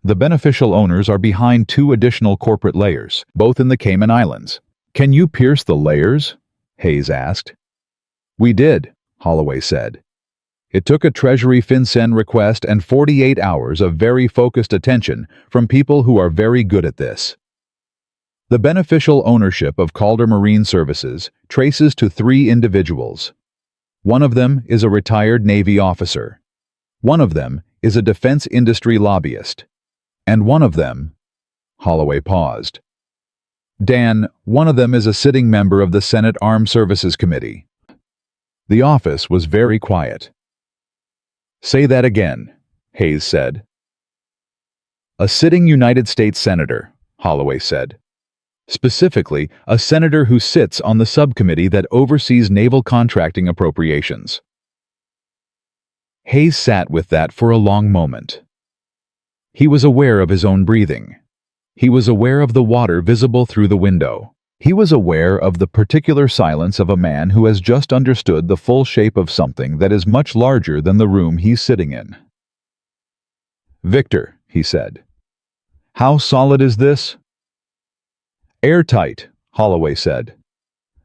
The beneficial owners are behind 2 additional corporate layers, both in the Cayman Islands. Can you pierce the layers? Hayes asked. We did, Holloway said. It took a Treasury FinCEN request and 48 hours of very focused attention from people who are very good at this. The beneficial ownership of Calder Marine Services traces to 3 individuals. One of them is a retired Navy officer. One of them is a defense industry lobbyist. And one of them, Holloway paused. Dan, one of them is a sitting member of the Senate Armed Services Committee. The office was very quiet. Say that again, Hayes said. A sitting United States Senator, Holloway said. Specifically, a senator who sits on the subcommittee that oversees naval contracting appropriations. Hayes sat with that for a long moment. He was aware of his own breathing. He was aware of the water visible through the window. He was aware of the particular silence of a man who has just understood the full shape of something that is much larger than the room he's sitting in. Victor, he said. How solid is this? Airtight, Holloway said.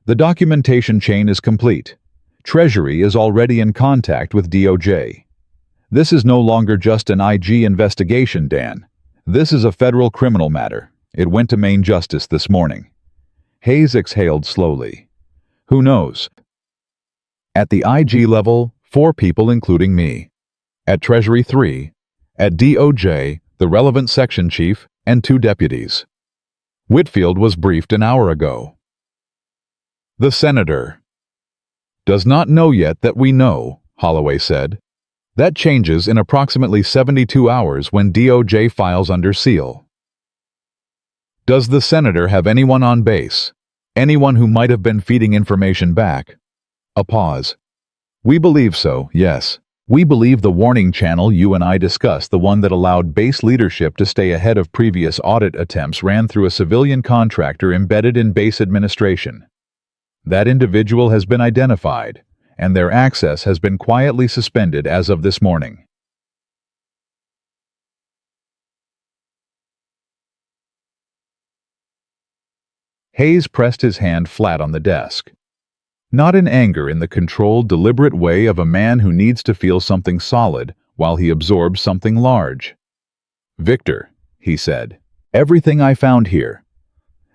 The documentation chain is complete. Treasury is already in contact with DOJ. This is no longer just an IG investigation, Dan. This is a federal criminal matter. It went to Maine Justice this morning. Hayes exhaled slowly. Who knows? At the IG level, 4 people including me. At Treasury 3. At DOJ, the relevant section chief and 2 deputies. Whitfield was briefed an hour ago. The senator does not know yet that we know, Holloway said. That changes in approximately 72 hours when DOJ files under seal. Does the senator have anyone on base? Anyone who might have been feeding information back? A pause. We believe so, yes. We believe the warning channel you and I discussed, the one that allowed base leadership to stay ahead of previous audit attempts, ran through a civilian contractor embedded in base administration. That individual has been identified, and their access has been quietly suspended as of this morning. Hayes pressed his hand flat on the desk. Not in anger, in the controlled, deliberate way of a man who needs to feel something solid while he absorbs something large. "Victor," he said, "everything I found here,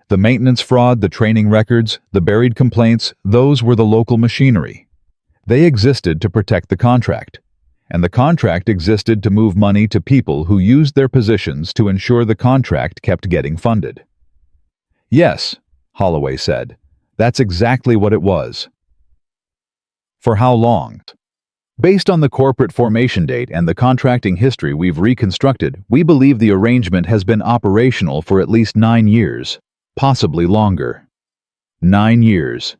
the maintenance fraud, the training records, the buried complaints, those were the local machinery. They existed to protect the contract, and the contract existed to move money to people who used their positions to ensure the contract kept getting funded." "Yes," Holloway said. "That's exactly what it was." "For how long?" "Based on the corporate formation date and the contracting history we've reconstructed, we believe the arrangement has been operational for at least 9 years, possibly longer." 9 years.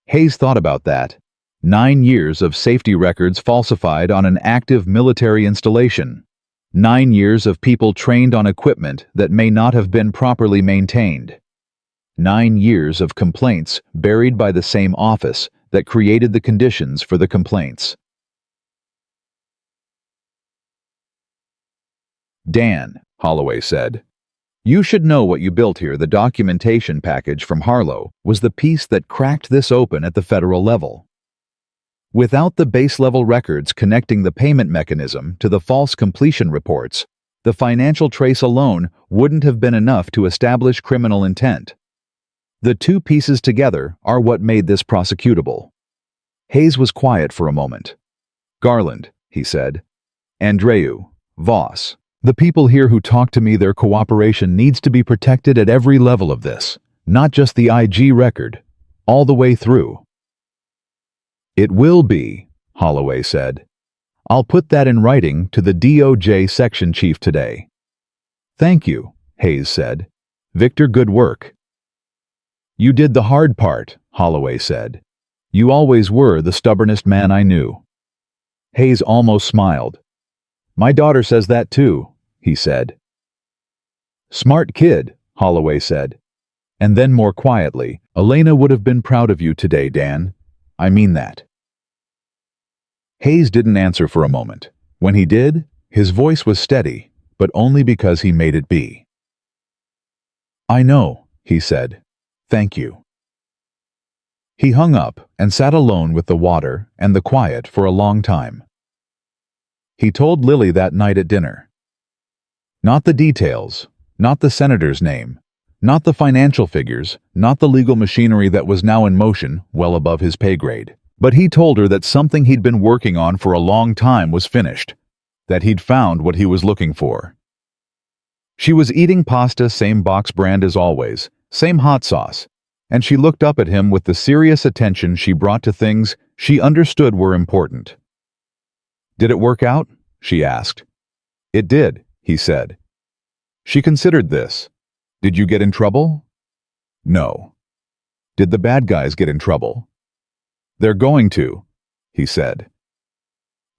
Hayes thought about that. 9 years of safety records falsified on an active military installation. 9 years of people trained on equipment that may not have been properly maintained. 9 years of complaints buried by the same office that created the conditions for the complaints. "Dan," Holloway said, "you should know what you built here. The documentation package from Harlo was the piece that cracked this open at the federal level. Without the base-level records connecting the payment mechanism to the false completion reports, the financial trace alone wouldn't have been enough to establish criminal intent. The two pieces together are what made this prosecutable." Hayes was quiet for a moment. "Garland," he said. "Andreu, Voss, the people here who talk to me, their cooperation needs to be protected at every level of this, not just the IG record, all the way through." "It will be," Holloway said. "I'll put that in writing to the DOJ section chief today." "Thank you," Hayes said. "Victor, good work." "You did the hard part," Holloway said. "You always were the stubbornest man I knew." Hayes almost smiled. "My daughter says that too," he said. "Smart kid," Holloway said. And then more quietly, "Elena would have been proud of you today, Dan. I mean that." Hayes didn't answer for a moment. When he did, his voice was steady, but only because he made it be. "I know," he said. "Thank you." He hung up and sat alone with the water and the quiet for a long time. He told Lily that night at dinner. Not the details, not the senator's name, not the financial figures, not the legal machinery that was now in motion well above his pay grade. But he told her that something he'd been working on for a long time was finished, that he'd found what he was looking for. She was eating pasta, same box brand as always, same hot sauce, and she looked up at him with the serious attention she brought to things she understood were important. "Did it work out?" she asked. "It did," he said. She considered this. "Did you get in trouble?" "No." "Did the bad guys get in trouble?" "They're going to," he said.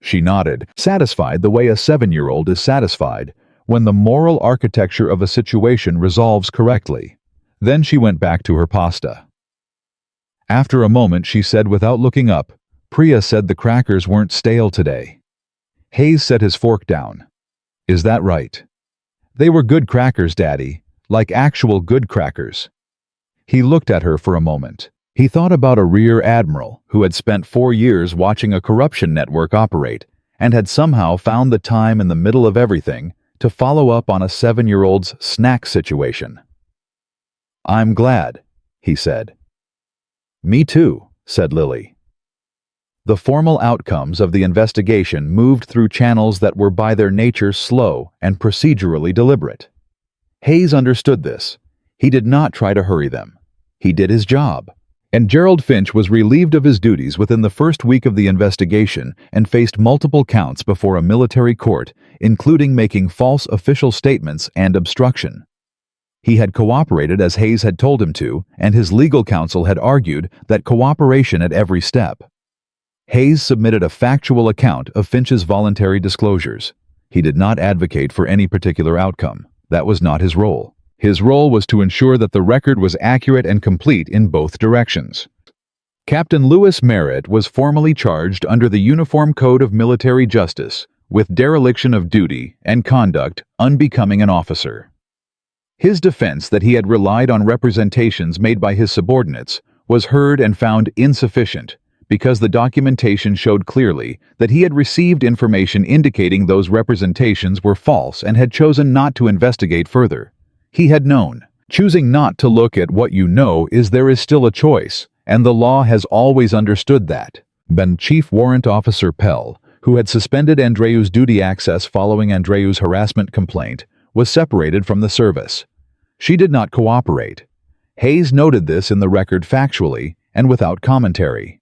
She nodded, satisfied the way a 7-year-old is satisfied when the moral architecture of a situation resolves correctly. Then she went back to her pasta. After a moment she said without looking up, "Priya said the crackers weren't stale today." Hayes set his fork down. "Is that right?" "They were good crackers, Daddy, like actual good crackers." He looked at her for a moment. He thought about a rear admiral who had spent 4 years watching a corruption network operate and had somehow found the time in the middle of everything to follow up on a 7-year-old's snack situation. "I'm glad," he said. "Me too," said Lily. The formal outcomes of the investigation moved through channels that were by their nature slow and procedurally deliberate. Hayes understood this. He did not try to hurry them. He did his job. And Gerald Finch was relieved of his duties within the first week of the investigation and faced multiple counts before a military court, including making false official statements and obstruction. He had cooperated as Hayes had told him to, and his legal counsel had argued that cooperation at every step. Hayes submitted a factual account of Finch's voluntary disclosures. He did not advocate for any particular outcome. That was not his role. His role was to ensure that the record was accurate and complete in both directions. Captain Lewis Merritt was formally charged under the Uniform Code of Military Justice with dereliction of duty and conduct unbecoming an officer. His defense that he had relied on representations made by his subordinates was heard and found insufficient because the documentation showed clearly that he had received information indicating those representations were false and had chosen not to investigate further. He had known. Choosing not to look at what you know is there is still a choice, and the law has always understood that. Then Chief Warrant Officer Pell, who had suspended Andreu's duty access following Andreu's harassment complaint, was separated from the service. She did not cooperate. Hayes noted this in the record factually and without commentary.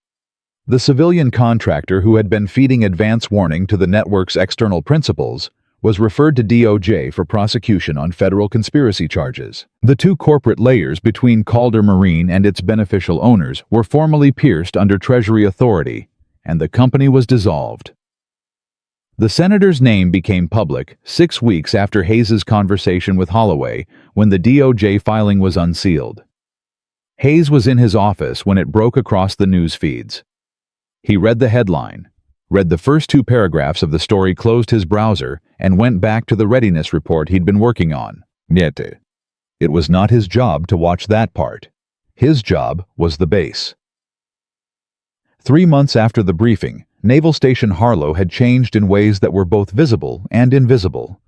The civilian contractor who had been feeding advance warning to the network's external principals was referred to DOJ for prosecution on federal conspiracy charges. The two corporate layers between Calder Marine and its beneficial owners were formally pierced under Treasury authority, and the company was dissolved. The senator's name became public 6 weeks after Hayes's conversation with Holloway when the DOJ filing was unsealed. Hayes was in his office when it broke across the news feeds. He read the headline, read the first 2 paragraphs of the story, closed his browser, and went back to the readiness report he'd been working on. Niente. It was not his job to watch that part. His job was the base. 3 months after the briefing, Naval Station Harlo had changed in ways that were both visible and invisible.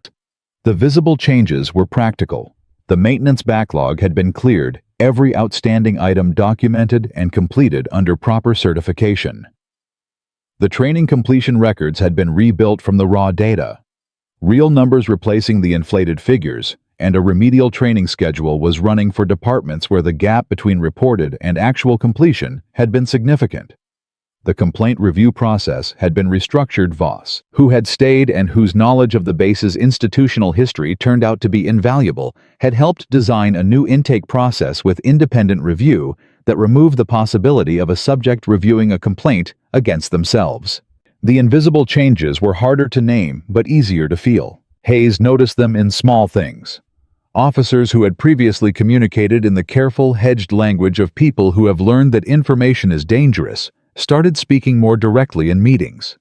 The visible changes were practical. The maintenance backlog had been cleared, every outstanding item documented and completed under proper certification. The training completion records had been rebuilt from the raw data. Real numbers replacing the inflated figures, and a remedial training schedule was running for departments where the gap between reported and actual completion had been significant. The complaint review process had been restructured. Voss, who had stayed and whose knowledge of the base's institutional history turned out to be invaluable, had helped design a new intake process with independent review that removed the possibility of a subject reviewing a complaint against themselves. The invisible changes were harder to name but easier to feel. Hayes noticed them in small things. Officers who had previously communicated in the careful, hedged language of people who have learned that information is dangerous started speaking more directly in meetings.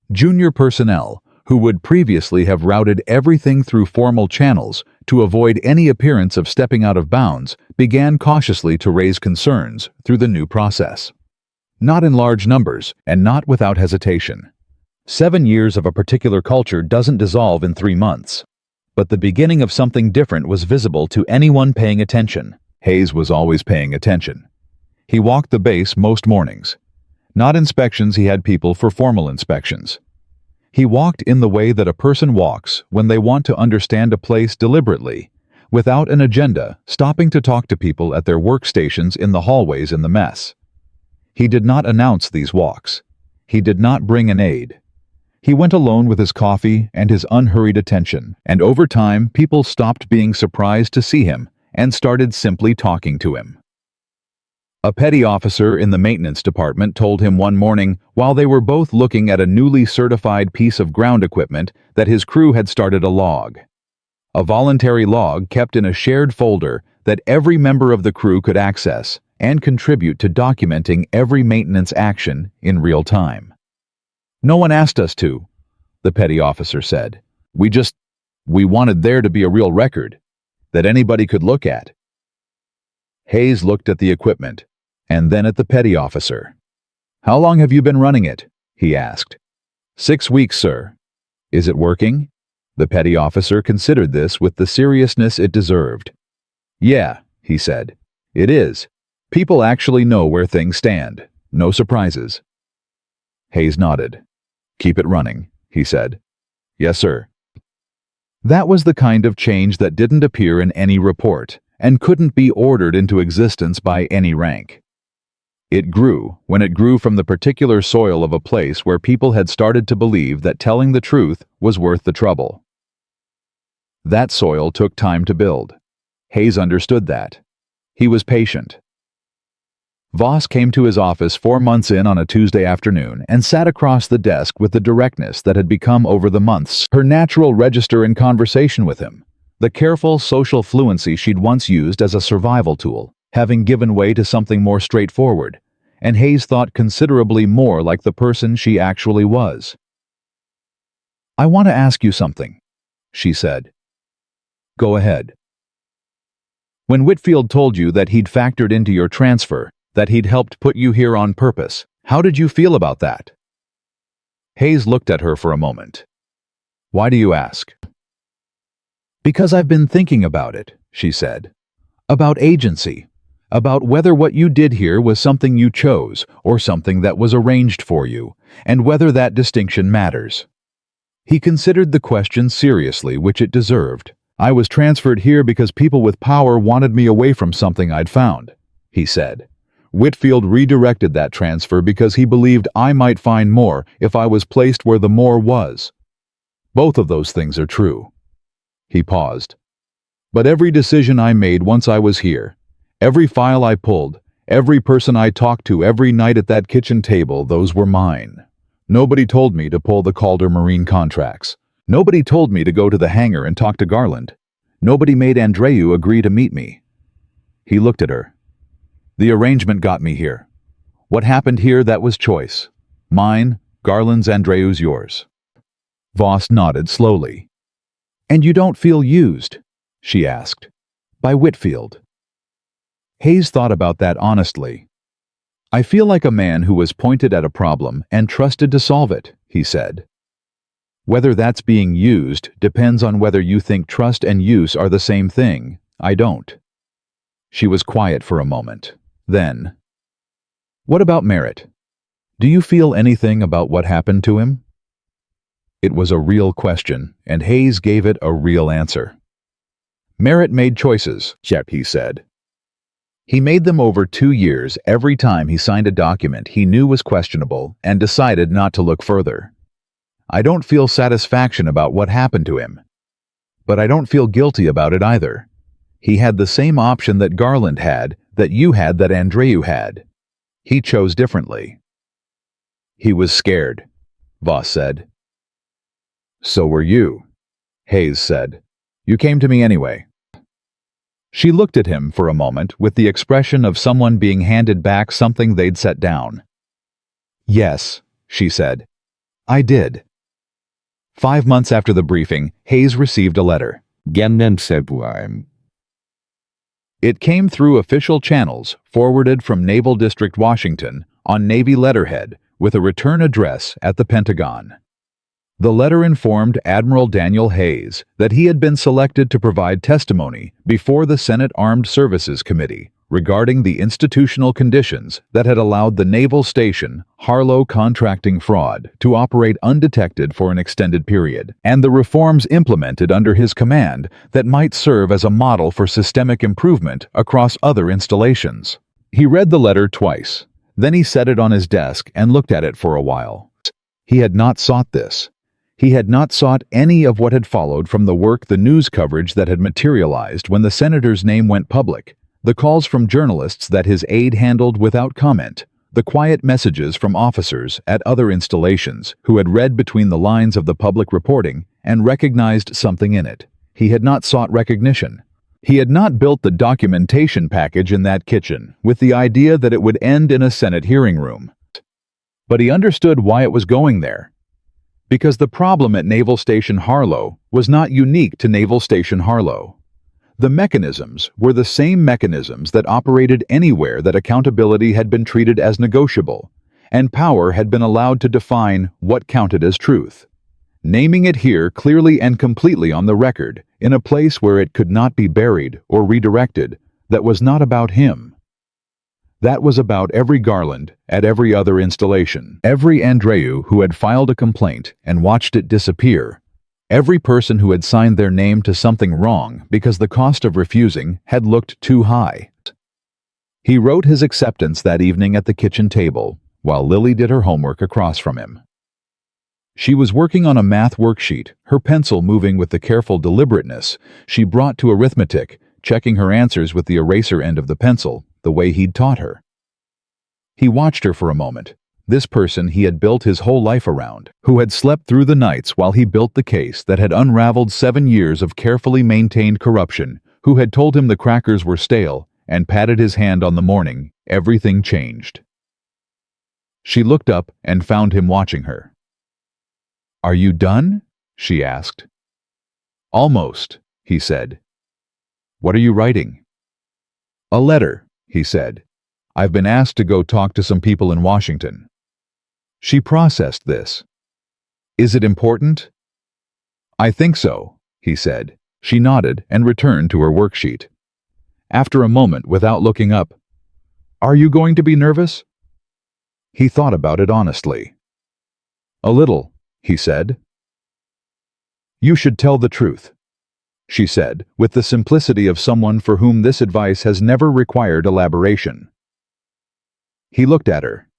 Junior personnel, who would previously have routed everything through formal channels to avoid any appearance of stepping out of bounds, began cautiously to raise concerns through the new process. Not in large numbers, and not without hesitation. 7 years of a particular culture doesn't dissolve in 3 months. But the beginning of something different was visible to anyone paying attention. Hayes was always paying attention. He walked the base most mornings. Not inspections, he had people for formal inspections. He walked in the way that a person walks when they want to understand a place deliberately, without an agenda, stopping to talk to people at their workstations in the hallways in the mess. He did not announce these walks. He did not bring an aide. He went alone with his coffee and his unhurried attention, and over time people stopped being surprised to see him and started simply talking to him. A petty officer in the maintenance department told him one morning, while they were both looking at a newly certified piece of ground equipment, that his crew had started a log. A voluntary log kept in a shared folder that every member of the crew could access and contribute to documenting every maintenance action in real time. "No one asked us to," the petty officer said. We wanted there to be a real record that anybody could look at." Hayes looked at the equipment, and then at the petty officer. "How long have you been running it?" he asked. 6 weeks, sir." "Is it working?" The petty officer considered this with the seriousness it deserved. "Yeah," he said. "It is. People actually know where things stand. No surprises." Hayes nodded. "Keep it running," he said. "Yes, sir." That was the kind of change that didn't appear in any report and couldn't be ordered into existence by any rank. It grew when it grew from the particular soil of a place where people had started to believe that telling the truth was worth the trouble. That soil took time to build. Hayes understood that. He was patient. Voss came to his office 4 months in on a Tuesday afternoon and sat across the desk with the directness that had become over the months her natural register in conversation with him, the careful social fluency she'd once used as a survival tool, having given way to something more straightforward, and Hayes thought considerably more like the person she actually was. "I want to ask you something," she said. "Go ahead." "When Whitfield told you that he'd factored into your transfer, that he'd helped put you here on purpose, how did you feel about that?" Hayes looked at her for a moment. "Why do you ask?" "Because I've been thinking about it," she said. "About agency. About whether what you did here was something you chose or something that was arranged for you, and whether that distinction matters." He considered the question seriously, which it deserved. "I was transferred here because people with power wanted me away from something I'd found," he said. "Whitfield redirected that transfer because he believed I might find more if I was placed where the more was. Both of those things are true." He paused. "But every decision I made once I was here, every file I pulled, every person I talked to every night at that kitchen table, those were mine. Nobody told me to pull the Calder Marine contracts. Nobody told me to go to the hangar and talk to Garland. Nobody made Andreu agree to meet me." He looked at her. "The arrangement got me here. What happened here, that was choice. Mine, Garland's, Andreu's, yours." Voss nodded slowly. "And you don't feel used?" she asked. "By Whitfield?" Hayes thought about that honestly. "I feel like a man who was pointed at a problem and trusted to solve it," he said. "Whether that's being used depends on whether you think trust and use are the same thing. I don't." She was quiet for a moment. Then, "What about Merritt? Do you feel anything about what happened to him?" It was a real question, and Hayes gave it a real answer. "Merritt made choices," he said. "He made them over 2 years every time he signed a document he knew was questionable and decided not to look further. I don't feel satisfaction about what happened to him. But I don't feel guilty about it either. He had the same option that Garland had, that you had, that Andreu had. He chose differently." "He was scared," Voss said. "So were you," Hayes said. "You came to me anyway." She looked at him for a moment with the expression of someone being handed back something they'd set down. "Yes," she said. "I did." 5 months after the briefing, Hayes received a letter. It came through official channels, forwarded from Naval District, Washington, on Navy letterhead, with a return address at the Pentagon. The letter informed Admiral Daniel Hayes that he had been selected to provide testimony before the Senate Armed Services Committee regarding the institutional conditions that had allowed the Naval Station Harlo contracting fraud to operate undetected for an extended period, and the reforms implemented under his command that might serve as a model for systemic improvement across other installations. He read the letter twice. Then he set it on his desk and looked at it for a while. He had not sought this. He had not sought any of what had followed from the work, the news coverage that had materialized when the senator's name went public, the calls from journalists that his aide handled without comment, the quiet messages from officers at other installations who had read between the lines of the public reporting and recognized something in it. He had not sought recognition. He had not built the documentation package in that kitchen with the idea that it would end in a Senate hearing room. But he understood why it was going there. Because the problem at Naval Station Harlo was not unique to Naval Station Harlo. The mechanisms were the same mechanisms that operated anywhere that accountability had been treated as negotiable, and power had been allowed to define what counted as truth. Naming it here clearly and completely on the record, in a place where it could not be buried or redirected, that was not about him. That was about every Garland at every other installation, every Andreu who had filed a complaint and watched it disappear, every person who had signed their name to something wrong because the cost of refusing had looked too high. He wrote his acceptance that evening at the kitchen table, while Lily did her homework across from him. She was working on a math worksheet, her pencil moving with the careful deliberateness she brought to arithmetic, checking her answers with the eraser end of the pencil, the way he'd taught her. He watched her for a moment. This person he had built his whole life around, who had slept through the nights while he built the case that had unraveled 7 years of carefully maintained corruption, who had told him the crackers were stale and patted his hand on the morning, everything changed. She looked up and found him watching her. "Are you done?" she asked. "Almost," he said. "What are you writing?" "A letter," he said. "I've been asked to go talk to some people in Washington." She processed this. "Is it important?" "I think so," he said. She nodded and returned to her worksheet. After a moment, without looking up, "Are you going to be nervous?" He thought about it honestly. "A little," he said. "You should tell the truth," she said, with the simplicity of someone for whom this advice has never required elaboration. He looked at her.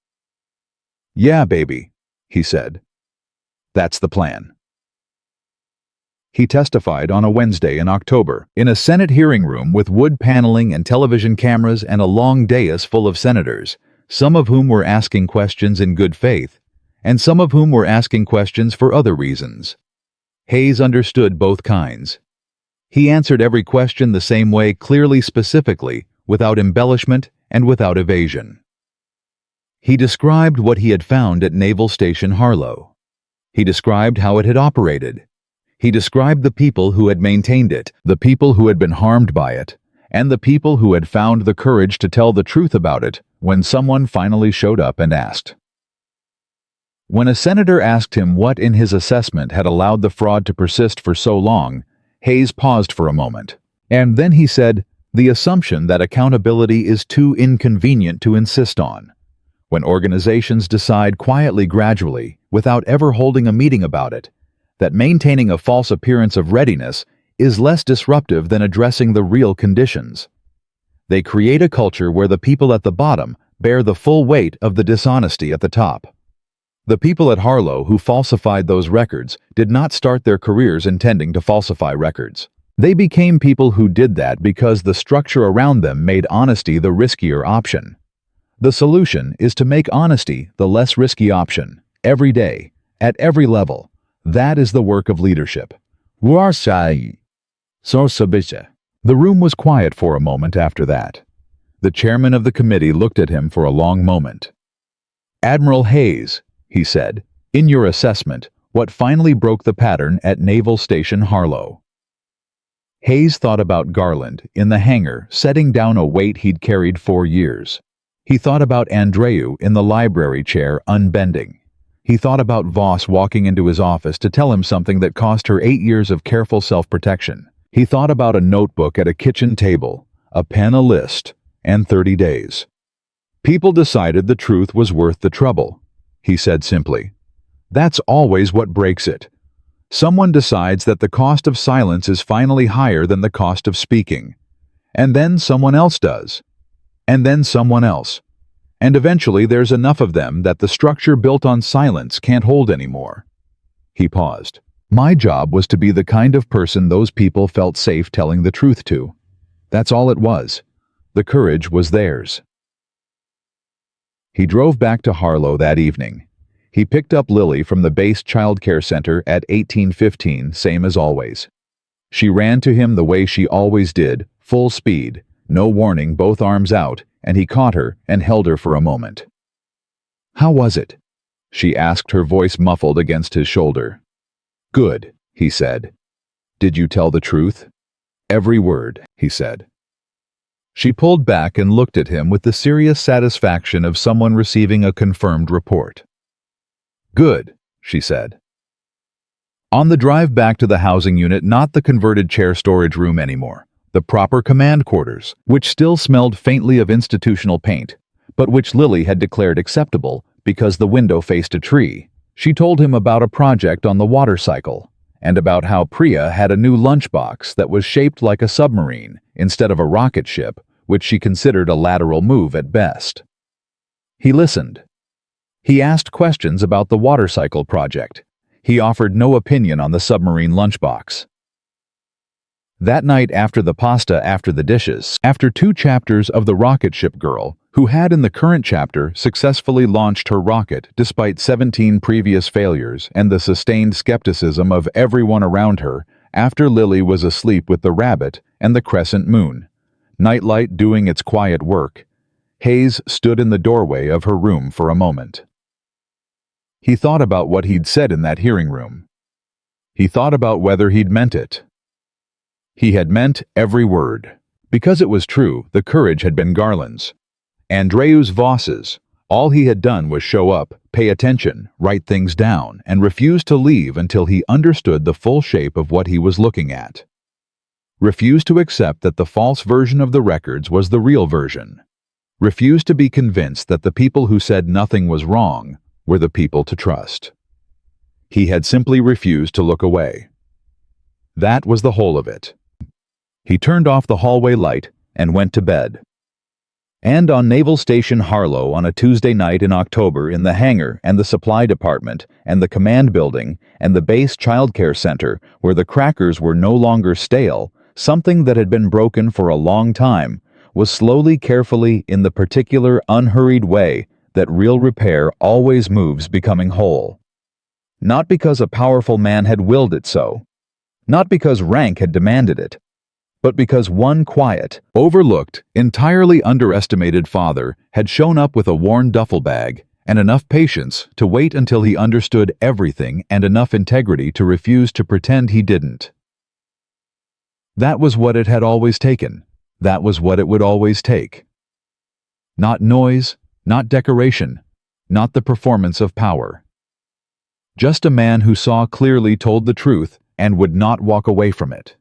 "Yeah, baby," he said. "That's the plan." He testified on a Wednesday in October in a Senate hearing room with wood paneling and television cameras and a long dais full of senators, some of whom were asking questions in good faith, and some of whom were asking questions for other reasons. Hayes understood both kinds. He answered every question the same way, clearly, specifically, without embellishment and without evasion. He described what he had found at Naval Station Harlo. He described how it had operated. He described the people who had maintained it, the people who had been harmed by it, and the people who had found the courage to tell the truth about it when someone finally showed up and asked. When a senator asked him what in his assessment had allowed the fraud to persist for so long, Hayes paused for a moment, and then he said, "The assumption that accountability is too inconvenient to insist on. When organizations decide quietly, gradually, without ever holding a meeting about it, that maintaining a false appearance of readiness is less disruptive than addressing the real conditions. They create a culture where the people at the bottom bear the full weight of the dishonesty at the top." The people at Harlo who falsified those records did not start their careers intending to falsify records. They became people who did that because the structure around them made honesty the riskier option. The solution is to make honesty the less risky option, every day, at every level. That is the work of leadership. The room was quiet for a moment after that. The chairman of the committee looked at him for a long moment. "Admiral Hayes," he said, "in your assessment, what finally broke the pattern at Naval Station Harlo?" Hayes thought about Garland in the hangar setting down a weight he'd carried 4 years. He thought about Andreu in the library chair unbending. He thought about Voss walking into his office to tell him something that cost her 8 years of careful self-protection. He thought about a notebook at a kitchen table, a pen, a list, and 30 days. "People decided the truth was worth the trouble," he said simply. "That's always what breaks it. Someone decides that the cost of silence is finally higher than the cost of speaking. And then someone else does. And then someone else. And eventually there's enough of them that the structure built on silence can't hold anymore." He paused. "My job was to be the kind of person those people felt safe telling the truth to. That's all it was. The courage was theirs." He drove back to Harlo that evening. He picked up Lily from the base child care center at 18:15, same as always. She ran to him the way she always did, full speed, no warning, both arms out, and he caught her and held her for a moment. "How was it?" she asked, her voice muffled against his shoulder. "Good," he said. "Did you tell the truth?" "Every word," he said. She pulled back and looked at him with the serious satisfaction of someone receiving a confirmed report. "Good," she said. On the drive back to the housing unit, not the converted chair storage room anymore, the proper command quarters, which still smelled faintly of institutional paint, but which Lily had declared acceptable because the window faced a tree, she told him about a project on the water cycle, and about how Priya had a new lunchbox that was shaped like a submarine instead of a rocket ship, which she considered a lateral move at best. He listened. He asked questions about the water cycle project. He offered no opinion on the submarine lunchbox. That night after the pasta after the dishes, after 2 chapters of the rocket ship girl, who had in the current chapter successfully launched her rocket despite 17 previous failures and the sustained skepticism of everyone around her, after Lily was asleep with the rabbit and the crescent moon, nightlight doing its quiet work, Hayes stood in the doorway of her room for a moment. He thought about what he'd said in that hearing room. He thought about whether he'd meant it. He had meant every word. Because it was true, the courage had been Garland's. Andreus Voss's. All he had done was show up, pay attention, write things down, and refuse to leave until he understood the full shape of what he was looking at. Refuse to accept that the false version of the records was the real version. Refuse to be convinced that the people who said nothing was wrong were the people to trust. He had simply refused to look away. That was the whole of it. He turned off the hallway light and went to bed. And on Naval Station Harlo on a Tuesday night in October, in the hangar and the supply department and the command building and the base childcare center, where the crackers were no longer stale, something that had been broken for a long time, was slowly, carefully, in the particular unhurried way that real repair always moves, becoming whole. Not because a powerful man had willed it so, not because rank had demanded it, but because one quiet, overlooked, entirely underestimated father had shown up with a worn duffel bag and enough patience to wait until he understood everything and enough integrity to refuse to pretend he didn't. That was what it had always taken. That was what it would always take. Not noise, not decoration, not the performance of power. Just a man who saw clearly, told the truth, and would not walk away from it.